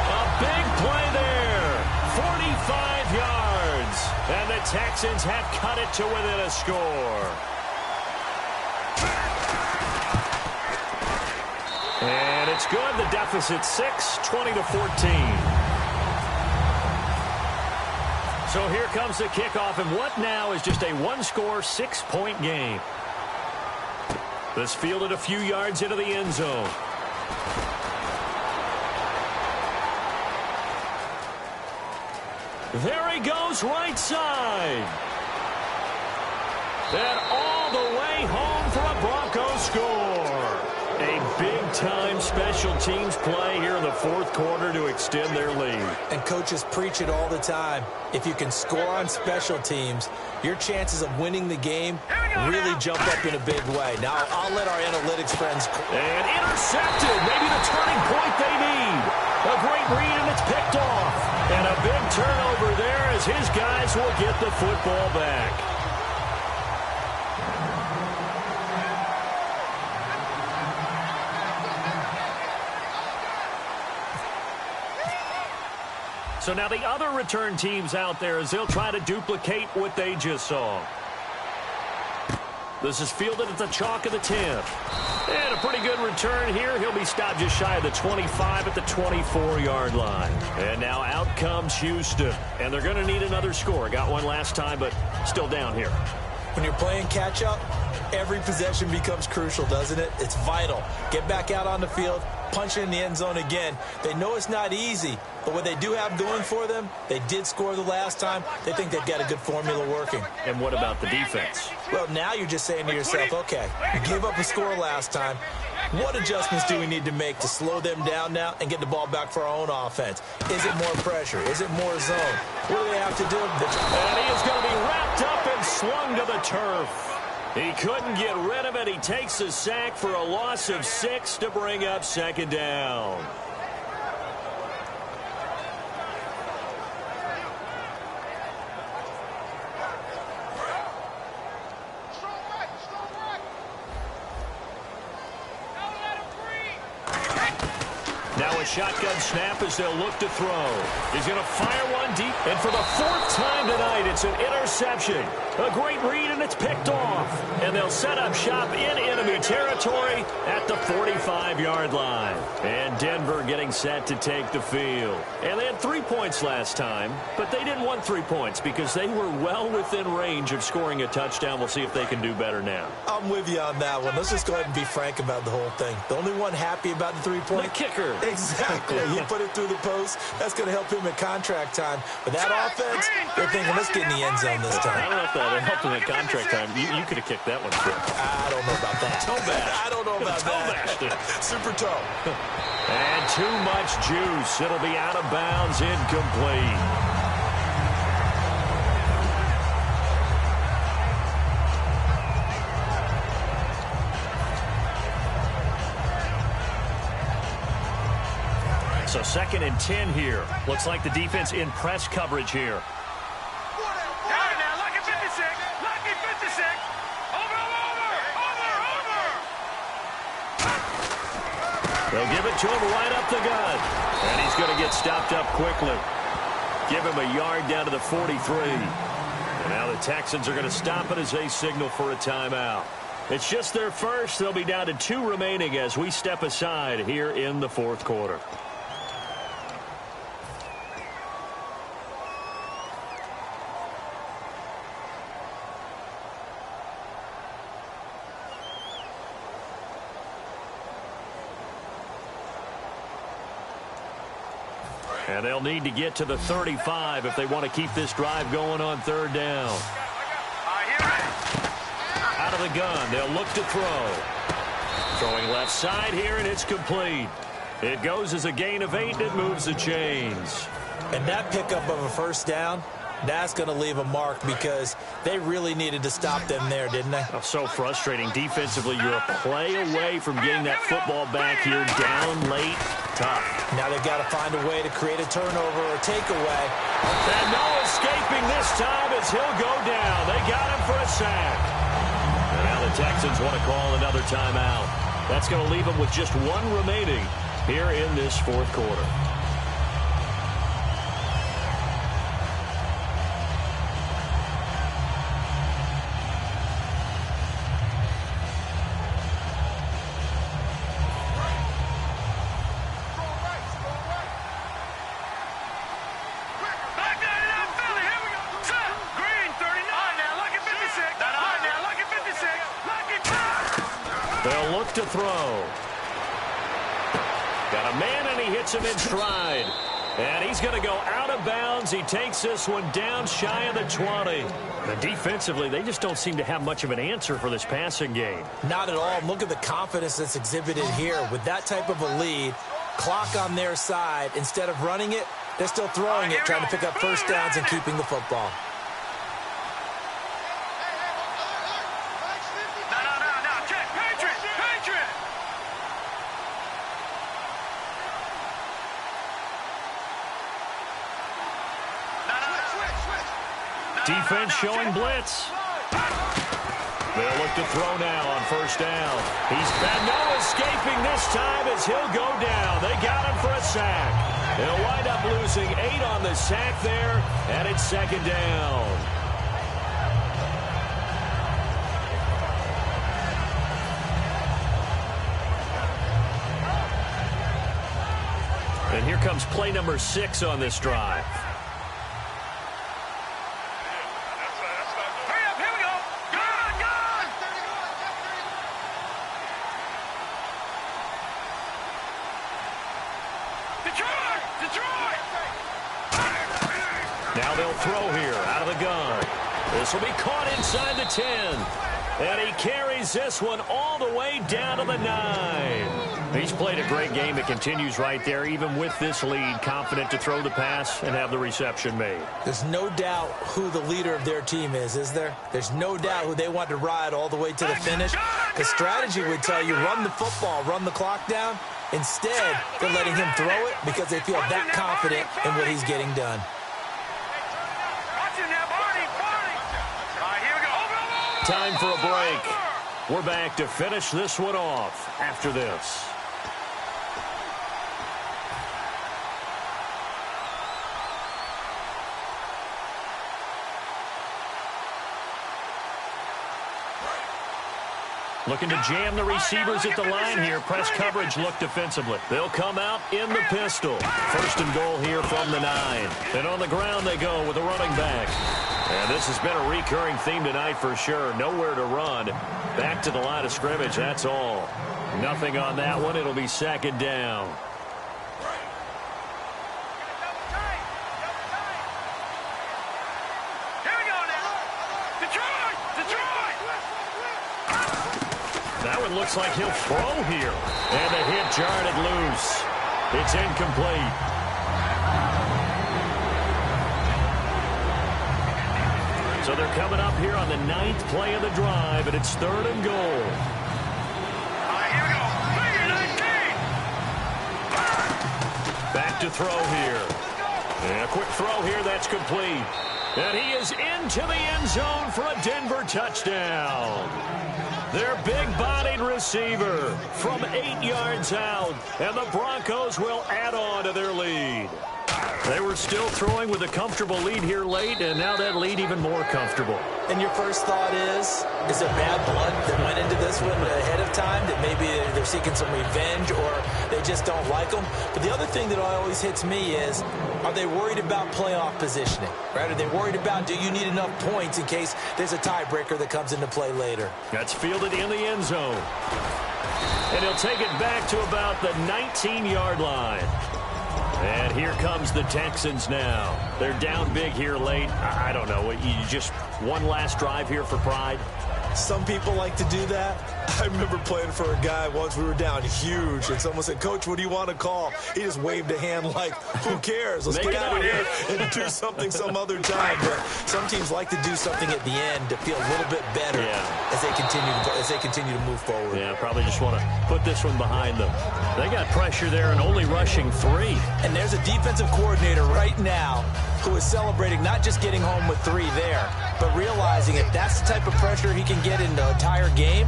A big play there. 45 yards. And the Texans have cut it to within a score. And it's good. The deficit 6, 20-14. So here comes the kickoff, and what now is just a one-score, 6-point game. This fielded a few yards into the end zone. There he goes, right side. And all the way home for a Broncos score. A big-time special teams play here in the fourth quarter to extend their lead. And coaches preach it all the time. If you can score on special teams, your chances of winning the game really jump up in a big way. Now, I'll let our analytics friends... And intercepted. Maybe the turning point they need. A great read, and it's picked off. And a big turnover there as his guys will get the football back. So now the other return teams out there as they'll try to duplicate what they just saw. This is fielded at the chalk of the 10. And a pretty good return here. He'll be stopped just shy of the 25 at the 24-yard line. And now out comes Houston. And they're going to need another score. Got one last time, but still down here. When you're playing catch-up, every possession becomes crucial, doesn't it? It's vital. Get back out on the field, punch it in the end zone again. They know it's not easy, but what they do have going for them, they did score the last time. They think they've got a good formula working. And what about the defense? Well, now you're just saying to yourself, okay, you gave up a score last time. What adjustments do we need to make to slow them down now and get the ball back for our own offense? Is it more pressure? Is it more zone? What do they have to do? And he is going to be wrapped up and slung to the turf. He couldn't get rid of it. He takes a sack for a loss of 6 to bring up second down. Now a shotgun snap as they'll look to throw. He's going to fire one deep. And for the 4th time tonight, it's an interception. A great read, and it's picked off. And they'll set up shop in enemy territory at the 45-yard line. And Denver getting set to take the field. And they had 3 points last time, but they didn't want 3 points because they were well within range of scoring a touchdown. We'll see if they can do better now. I'm with you on that one. Let's just go ahead and be frank about the whole thing. The only one happy about the 3-point? The kicker. Exactly. You put it through the post. That's going to help him at contract time. But that offense, they're thinking, let's get in the end zone this time. I don't know if that helped him at contract time. You could have kicked that one through. I don't know about that. Toe bash. I don't know about that. Super toe. And too much juice. It'll be out of bounds, incomplete. So 2nd and 10 here. Looks like the defense in press coverage here. They'll give it to him right up the gut. And he's going to get stopped up quickly. Give him a yard down to the 43. And now the Texans are going to stop it as they signal for a timeout. It's just their first. They'll be down to 2 remaining as we step aside here in the 4th quarter. And they'll need to get to the 35 if they want to keep this drive going on 3rd down. Out of the gun, they'll look to throw. Throwing left side here, and it's complete. It goes as a gain of 8, and it moves the chains. And that pickup of a 1st down, that's going to leave a mark because they really needed to stop them there, didn't they? Oh, so frustrating. Defensively, you're a play away from getting that football back here down late. Tough. Now they've got to find a way to create a turnover or takeaway. And no escaping this time as he'll go down. They got him for a sack. And now the Texans want to call another timeout. That's going to leave them with just 1 remaining here in this 4th quarter. They'll look to throw. Got a man, and he hits him in stride. And he's going to go out of bounds. He takes this one down shy of the 20. And defensively, they just don't seem to have much of an answer for this passing game. Not at all. Look at the confidence that's exhibited here. With that type of a lead, clock on their side, instead of running it, they're still throwing it, trying to pick up 1st downs and keeping the football. Defense showing blitz. They'll look to throw now on 1st down. He's been no escaping this time as he'll go down. They got him for a sack. They'll wind up losing 8 on the sack there, and it's 2nd down. And here comes play number 6 on this drive. Now they'll throw here out of the gun. This will be caught inside the 10. And he carries this one all the way down to the 9. He's played a great game. It continues right there, even with this lead, confident to throw the pass and have the reception made. There's no doubt who the leader of their team is there? There's no doubt who they want to ride all the way to the finish. The strategy would tell you run the football, run the clock down. Instead, they're letting him throw it because they feel that confident in what he's getting done. Time for a break. We're back to finish this one off after this. Looking to jam the receivers at the line here. Press coverage look defensively. They'll come out in the pistol. 1st and goal here from the 9. And on the ground they go with a running back. And this has been a recurring theme tonight for sure. Nowhere to run. Back to the line of scrimmage, that's all. Nothing on that one. It'll be 2nd down. That one looks like he'll throw here. And the hit jarred it loose. It's incomplete. So they're coming up here on the 9th play of the drive, and it's 3rd and goal. Back Back to throw here. And a quick throw here. That's complete. And he is into the end zone for a Denver touchdown. Their big-bodied receiver from 8 yards out. And the Broncos will add on to their lead. They were still throwing with a comfortable lead here late, and now that lead even more comfortable. And your first thought is there bad blood that went into this one ahead of time, that maybe they're seeking some revenge or they just don't like them? But the other thing that always hits me is, are they worried about playoff positioning? Right? Are they worried about, do you need enough points in case there's a tiebreaker that comes into play later? That's fielded in the end zone. And he'll take it back to about the 19-yard line. And here comes the Texans now. They're down big here late. I don't know. You just one last drive here for pride? Some people like to do that. I remember playing for a guy once. We were down huge, and someone said, "Coach, what do you want to call?" He just waved a hand like, who cares? Let's get out of here and do something some other time. But some teams like to do something at the end to feel a little bit better as they continue to move forward. Yeah, probably just want to put this one behind them. They got pressure there and only rushing 3. And there's a defensive coordinator right now who is celebrating not just getting home with 3 there, but realizing if that's the type of pressure he can get in the entire game,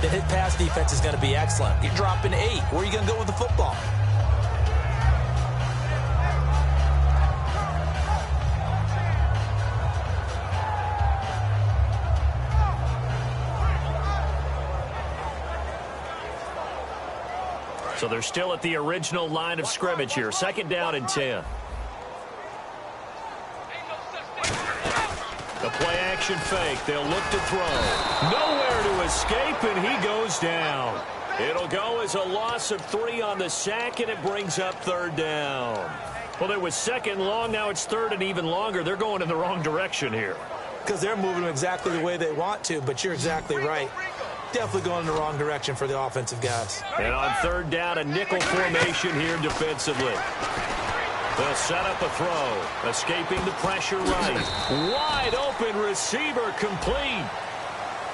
then his pass defense is going to be excellent. You're dropping 8. Where are you going to go with the football? So they're still at the original line of scrimmage here. 2nd down and 10. The play-action fake. They'll look to throw. Nowhere to escape, and he goes down. It'll go as a loss of 3 on the sack, and it brings up 3rd down. Well, it was 2nd long. Now it's 3rd and even longer. They're going in the wrong direction here. Because they're moving exactly the way they want to, but you're exactly right. Definitely going in the wrong direction for the offensive guys. And on 3rd down, a nickel formation here defensively. They'll set up a throw. Escaping the pressure right. Wide open receiver complete.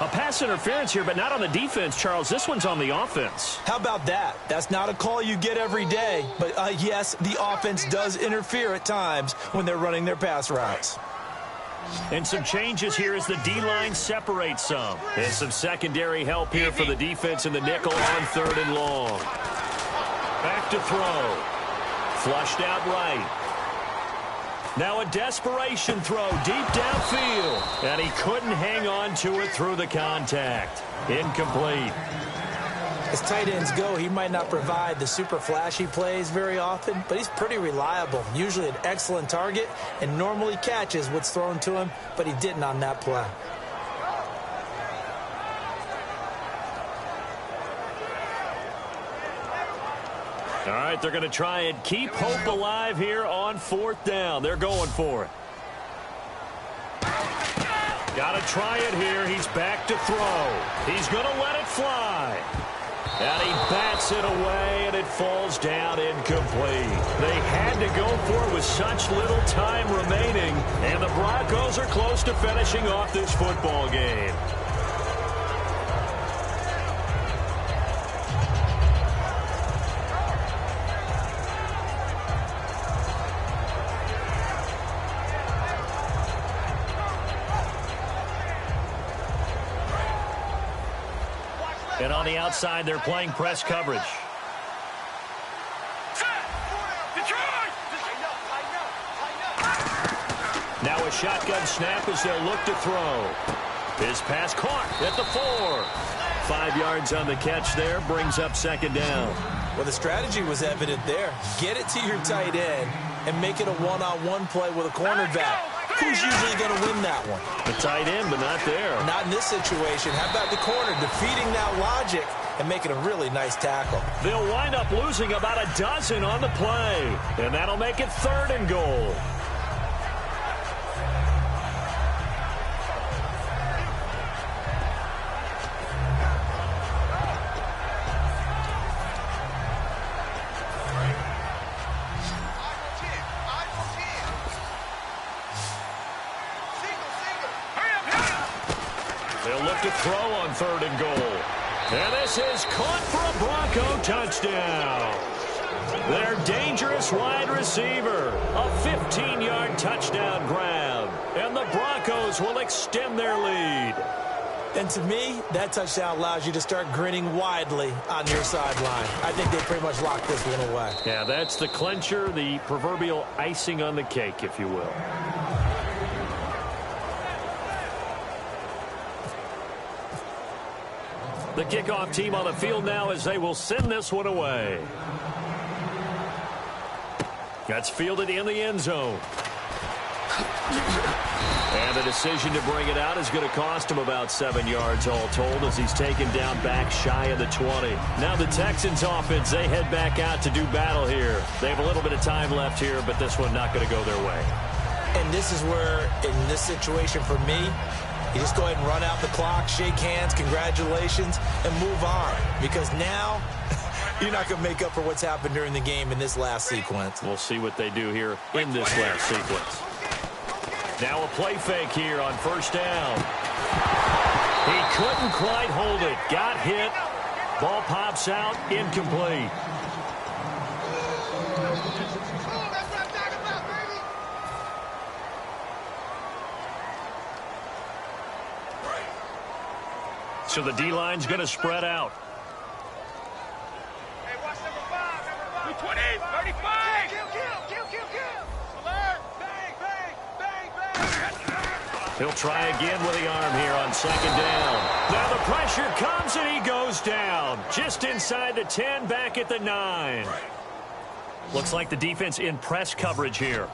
A pass interference here, but not on the defense, Charles. This one's on the offense. How about that? That's not a call you get every day. But, yes, the offense does interfere at times when they're running their pass routes. And some changes here as the D-line separates some. And some secondary help here for the defense in the nickel on 3rd and long. Back to throw. Flushed out right. Now a desperation throw deep downfield. And he couldn't hang on to it through the contact. Incomplete. As tight ends go, he might not provide the super flashy plays very often, but he's pretty reliable. Usually an excellent target and normally catches what's thrown to him, but he didn't on that play. All right, they're going to try and keep hope alive here on 4th down. They're going for it. Got to try it here. He's back to throw. He's going to let it fly. And he bats it away, and it falls down incomplete. They had to go for it with such little time remaining, and the Broncos are close to finishing off this football game. And on the outside, they're playing press coverage. Now a shotgun snap as they'll look to throw. His pass caught at the 4. 5 yards on the catch there, brings up 2nd down. Well, the strategy was evident there. Get it to your tight end and make it a one-on-one play with a cornerback. Who's usually going to win that one? The tight end, but not there. Not in this situation. How about the corner defeating that logic and making a really nice tackle? They'll wind up losing about a dozen on the play, and that'll make it 3rd and goal. They'll look to throw on 3rd and goal. And this is caught for a Bronco touchdown. Their dangerous wide receiver. A 15-yard touchdown grab. And the Broncos will extend their lead. And to me, that touchdown allows you to start grinning widely on your sideline. I think they pretty much locked this one away. Yeah, that's the clincher, the proverbial icing on the cake, if you will. The kickoff team on the field now as they will send this one away. That's fielded in the end zone. And the decision to bring it out is going to cost him about 7 yards all told as he's taken down back shy of the 20. Now the Texans offense, they head back out to do battle here. They have a little bit of time left here, but this one not going to go their way. And this is where, in this situation for me, you just go ahead and run out the clock, shake hands, congratulations, and move on. Because now you're not going to make up for what's happened during the game in this last sequence. We'll see what they do here in this last sequence. Now a play fake here on first down. He couldn't quite hold it. Got hit. Ball pops out. Incomplete. So the D-line's going to spread out. Hey, watch number 5, 20, 35. Kill. Alert. Bang, bang, bang, bang. He'll try again with the arm here on second down. Now the pressure comes and he goes down. Just inside the 10, back at the 9. Looks like the defense in press coverage here.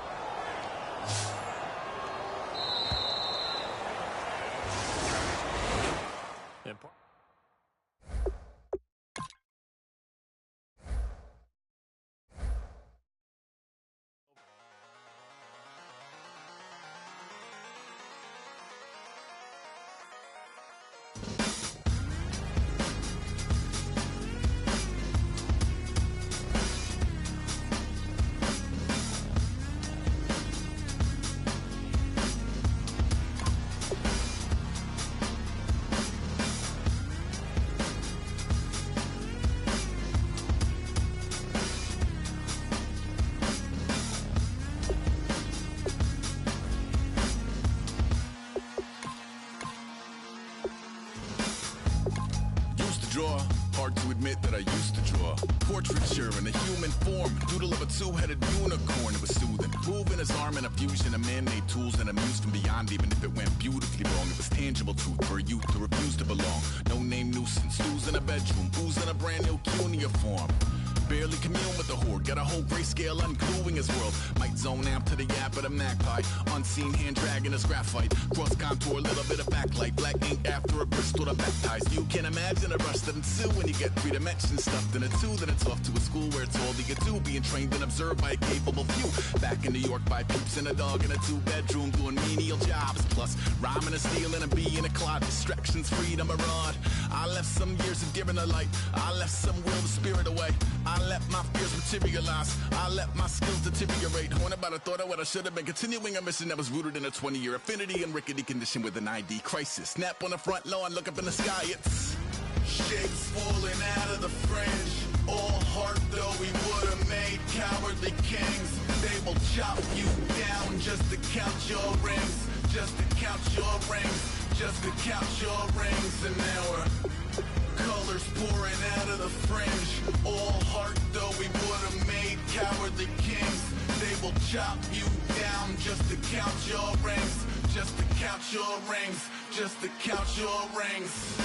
Hard to admit that I used to draw portraiture in a human form, doodle of a two-headed unicorn. It was soothing, moving his arm in a fusion of man-made tools and amused from beyond. Even if it went beautifully wrong, it was tangible truth for a youth to refuse to belong. No name nuisance, stews in a bedroom, booze in a brand new cuneiform. Barely commune with the horde, got a whole grayscale ungluing his world. Might zone amp to the yap of the magpie, unseen hand dragging his graphite. Cross contour, little bit of backlight, black ink after a Bristol to baptize. You can imagine a rush that ensue when you get 3 dimensions stuffed in a 2. Then it's off to a school where it's all you get to, being trained and observed by a capable few. Back in New York by peeps and a dog in a 2-bedroom doing menial jobs. Plus rhyming and stealing and being a clod, distractions, freedom, a rod. I left some years of giving a light, I left some will, the spirit away. I let my fears materialize, I let my skills deteriorate. Haunted by the thought of what I should have been, continuing a mission that was rooted in a 20-year affinity and rickety condition with an ID crisis. Snap on the front lawn, look up in the sky, it's shapes falling out of the fringe. All heart though we would have made cowardly kings. They will chop you down just to count your rings, just to count your rings, just to count your rings. And now we're colors pouring out of the fringe. All heart though we would have made cowardly kings. They will chop you down just to count your rings, just to count your rings, just to count your rings.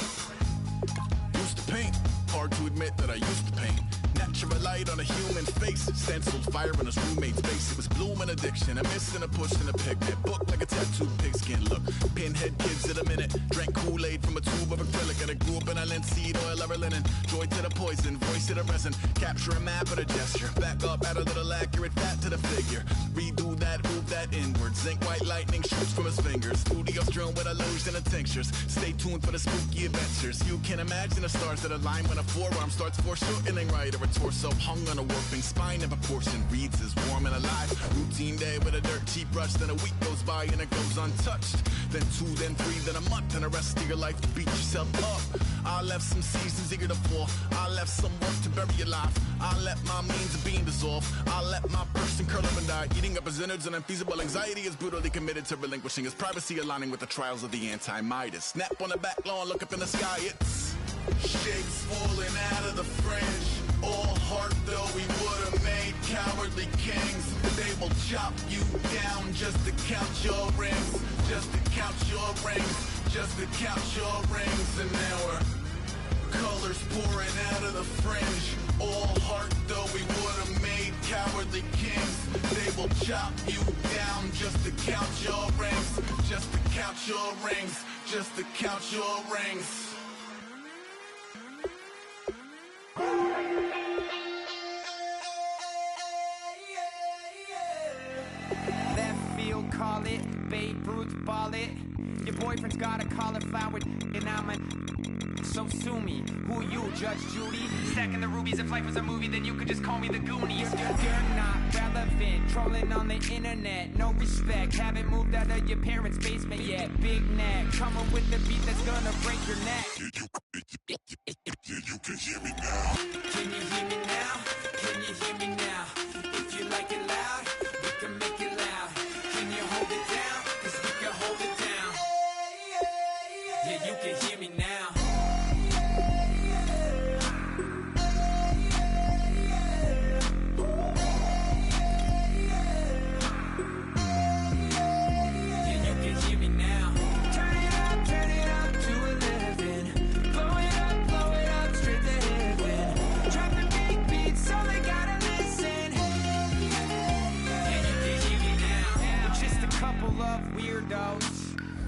Used to paint, hard to admit that I used to paint. Natural light on a human face, stenciled fire in his roommate's face. It was blooming addiction, a miss and a push and a pigment. Book like a tattooed pigskin look. Pinhead kids in a minute. Drank Kool-Aid from a tube of acrylic. And I grew up in a linseed oil ever linen. Joy to the poison, voice to the resin. Capture a map of a gesture. Back up, add a little accurate fat to the figure. Redo that, move that inward. Zinc white lightning shoots from his fingers. Studios strewn with illusion and tinctures. Stay tuned for the spooky adventures. You can imagine the stars that align when a forearm starts foreshortening right. Or a torso hung on a warping spine of a portion reads as warm and alive. Routine day with a dirt cheap brush, then a week goes by and it goes untouched. Then 2, then 3, then a month, and the rest of your life to beat yourself up. I left some seasons eager to fall. I left some work to bury your life. I let my means of being dissolve. I let my person curl up and die. Eating up his innards and unfeasible anxiety is brutally committed to relinquishing his privacy, aligning with the trials of the anti-Midas. Snap on the back lawn, look up in the sky, it's shapes falling out of the fringe. All heart though we would've made cowardly kings. They will chop you down just to count your rings. Just to count your rings. Just to count your rings. And now we're colors pouring out of the fringe. All heart though we would've made cowardly kings. They will chop you down just to count your rings. Just to count your rings. Just to count your rings. Left field, call it. Babe Ruth, ball it. Your boyfriend's got a cauliflower and I'm a... So sue me, who you, Judge Judy? Stacking the rubies, if life was a movie, then you could just call me the Goonies. You're not relevant, trolling on the internet, no respect. Haven't moved out of your parents' basement yet. Big neck, coming with the beat that's gonna break your neck. You can hear me now. Can you hear me now? Can you hear me now? If you like it loud, we can make it loud. Can you hold it down? 'Cause we can hold it down. Yeah, you can hear me now.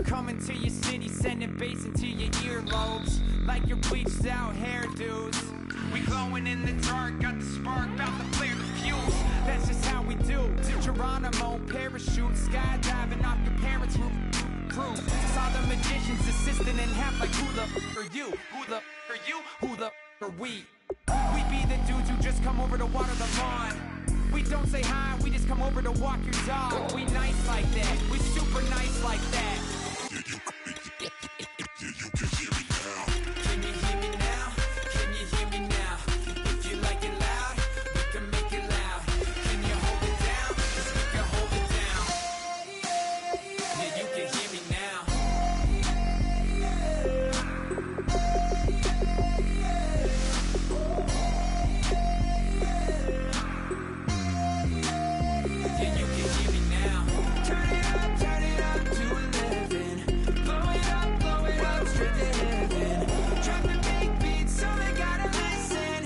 Coming to your city, sending bass into your earlobes, like your bleached out hairdos. We glowing in the dark, got the spark, about to flare the fuse. That's just how we do. Geronimo, parachute, skydiving off your parents' roof. Saw the magician's assistant in half, like who the f are you? Who the f are you? Who the f are we? We be the dudes who just come over to water the lawn. We don't say hi, we just come over to walk your dog. We nice like that, we super nice like that. You can hear me now. Can you hear me now? Can you hear me now? If you like it loud, we can make it loud. Can you hold it down? 'Cause we can hold it down. Yeah, you can hear me now. Yeah, you can hear me now. Turn it up to 11. Blow it up straight to heaven. Dropping big beats, so they gotta listen.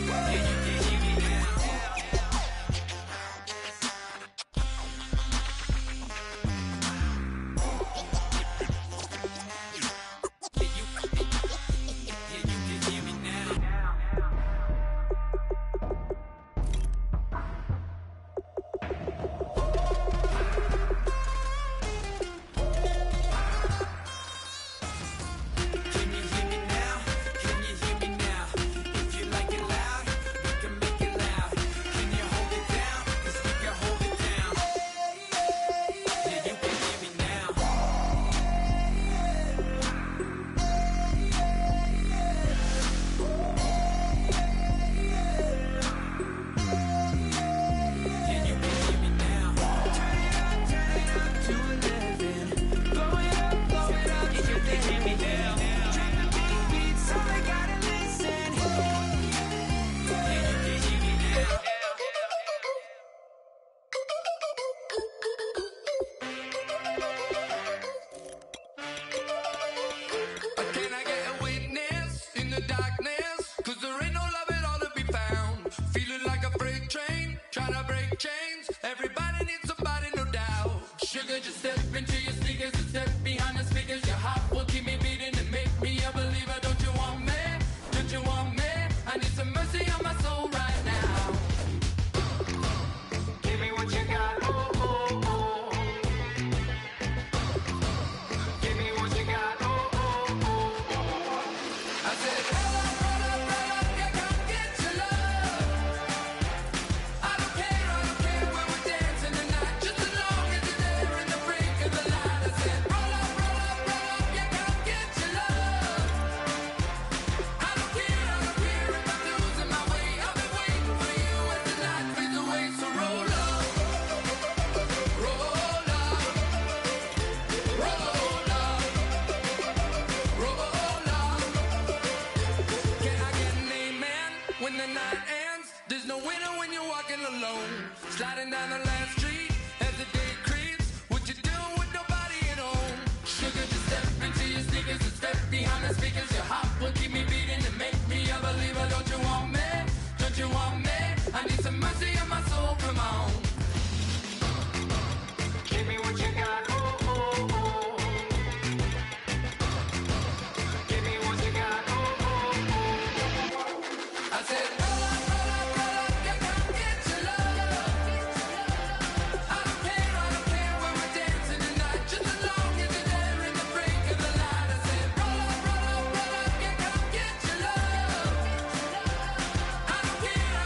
Yeah, you can hear me now. Yeah, you can hear me now. Can you hear me now? Can you hear me now? If you like it loud, we can make it loud. Can you hold it down? 'Cause we can hold it down. Yeah, you can hear me now. Yeah, you can hear me now. Turn it up to 11. Blow it up straight to heaven. Dropping big beats, so they gotta listen. Yeah, you can hear me now. Can I get a witness in the darkness? 'Cause there ain't no love at all to be found. Feeling like a freight train, trying to break chains. Everybody needs somebody, no doubt. Sugar, just step into your sneakers and step behind the speakers. Your heart will keep me beating and make me a believer. Don't you want me? Don't you want me? I need some mercy on my soul right now. Give me what you got, oh, oh, oh. Give me what you got, oh, oh, oh. I said, roll up, you come get Sliding down the last street as the day creeps. What you doing with nobody at home? Sugar, just step into your sneakers and step behind the speakers. Your heart will keep me beating and make me a believer. Don't you want me? Don't you want me? I need some mercy on my soul, come on. Give me what you got, oh, oh, oh. Give me what you got, oh, oh, oh. I said, roll up, yeah, come get your love. I don't care when we're dancing tonight, just as long as you're there in the break of the light. I said, roll up, yeah, come get your love. I don't care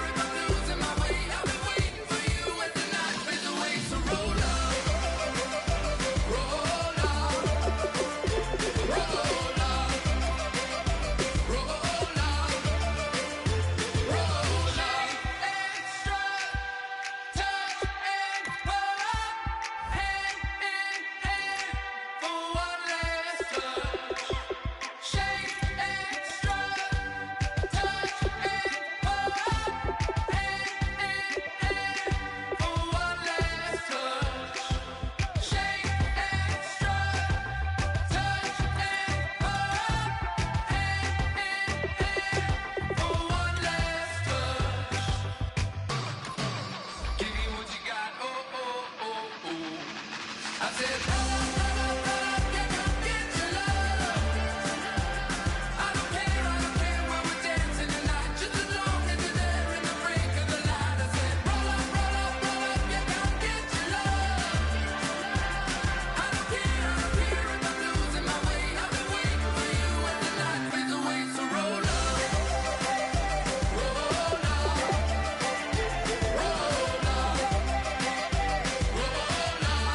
if I'm losing my way. I've been waiting for you as the night fades away. So roll up, roll up, roll up, roll up, roll up. Extra, touch and pull up, hand in hand for one last touch. Shake extra, touch and pull up, hand in hand for one last touch. Shake extra, touch and pull up, hand in hand for one last touch. Give me what you got, oh, oh, oh, oh. I said, roll up, yeah, come get your love. I don't care when we're dancing tonight, just as long as you're there in the break of the light. I said, roll up, yeah, come get your love. I don't care if I'm losing my way. I've been waiting for you as the night fades away. So roll up, roll up, roll up, roll up,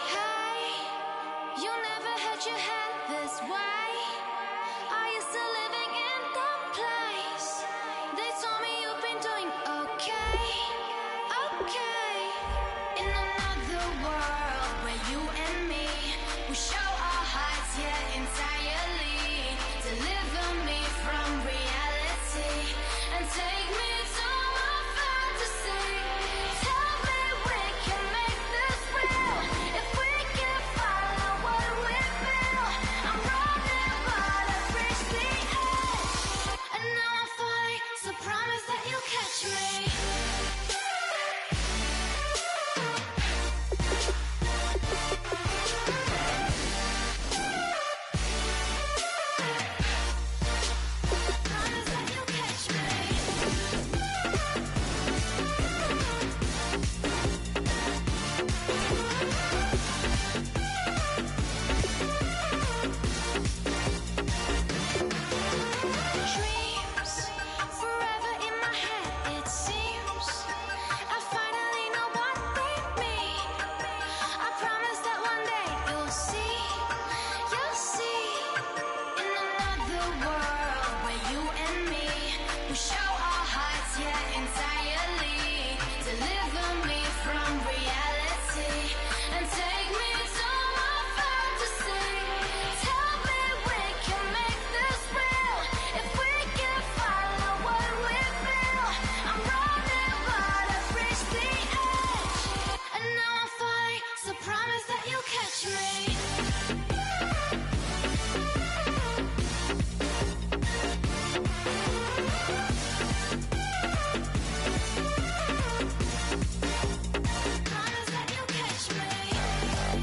Hey, you never had your head this way. Are you still living in that place? They told me you've been doing okay, okay. In another world where you and me, we show our hearts, yeah, entirely. Deliver me from reality and take me to my fantasy. Tell me we can make this real if we can follow what we feel. I'm running, but I've reached the edge, and now I'm falling. So promise that you'll catch me. Promise that you'll catch me. Dreams forever in my head, it seems. I finally know what they mean. I promise that one day you'll see. In another world where you and me, we show our hearts, yeah, entirely. Deliver me from reality and take me to my fantasy. Tell me we can make this real if we can follow what we feel. I'm running, but I've reached the edge, and now I'm falling. So promise that you'll catch me. Promise that you'll catch me.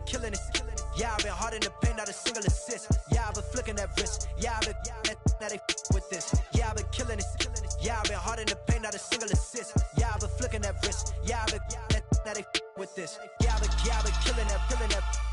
killing it. Yeah, I've been hard in the paint, not a single assist. Yeah, I've been flicking that wrist. Yeah, I've been now they with this. Yeah, I've been killing it. Yeah, I've been hard in the paint, not a single assist. Yeah, I've been flicking that wrist. Yeah, I've been now they with this. Yeah, I've been killing that.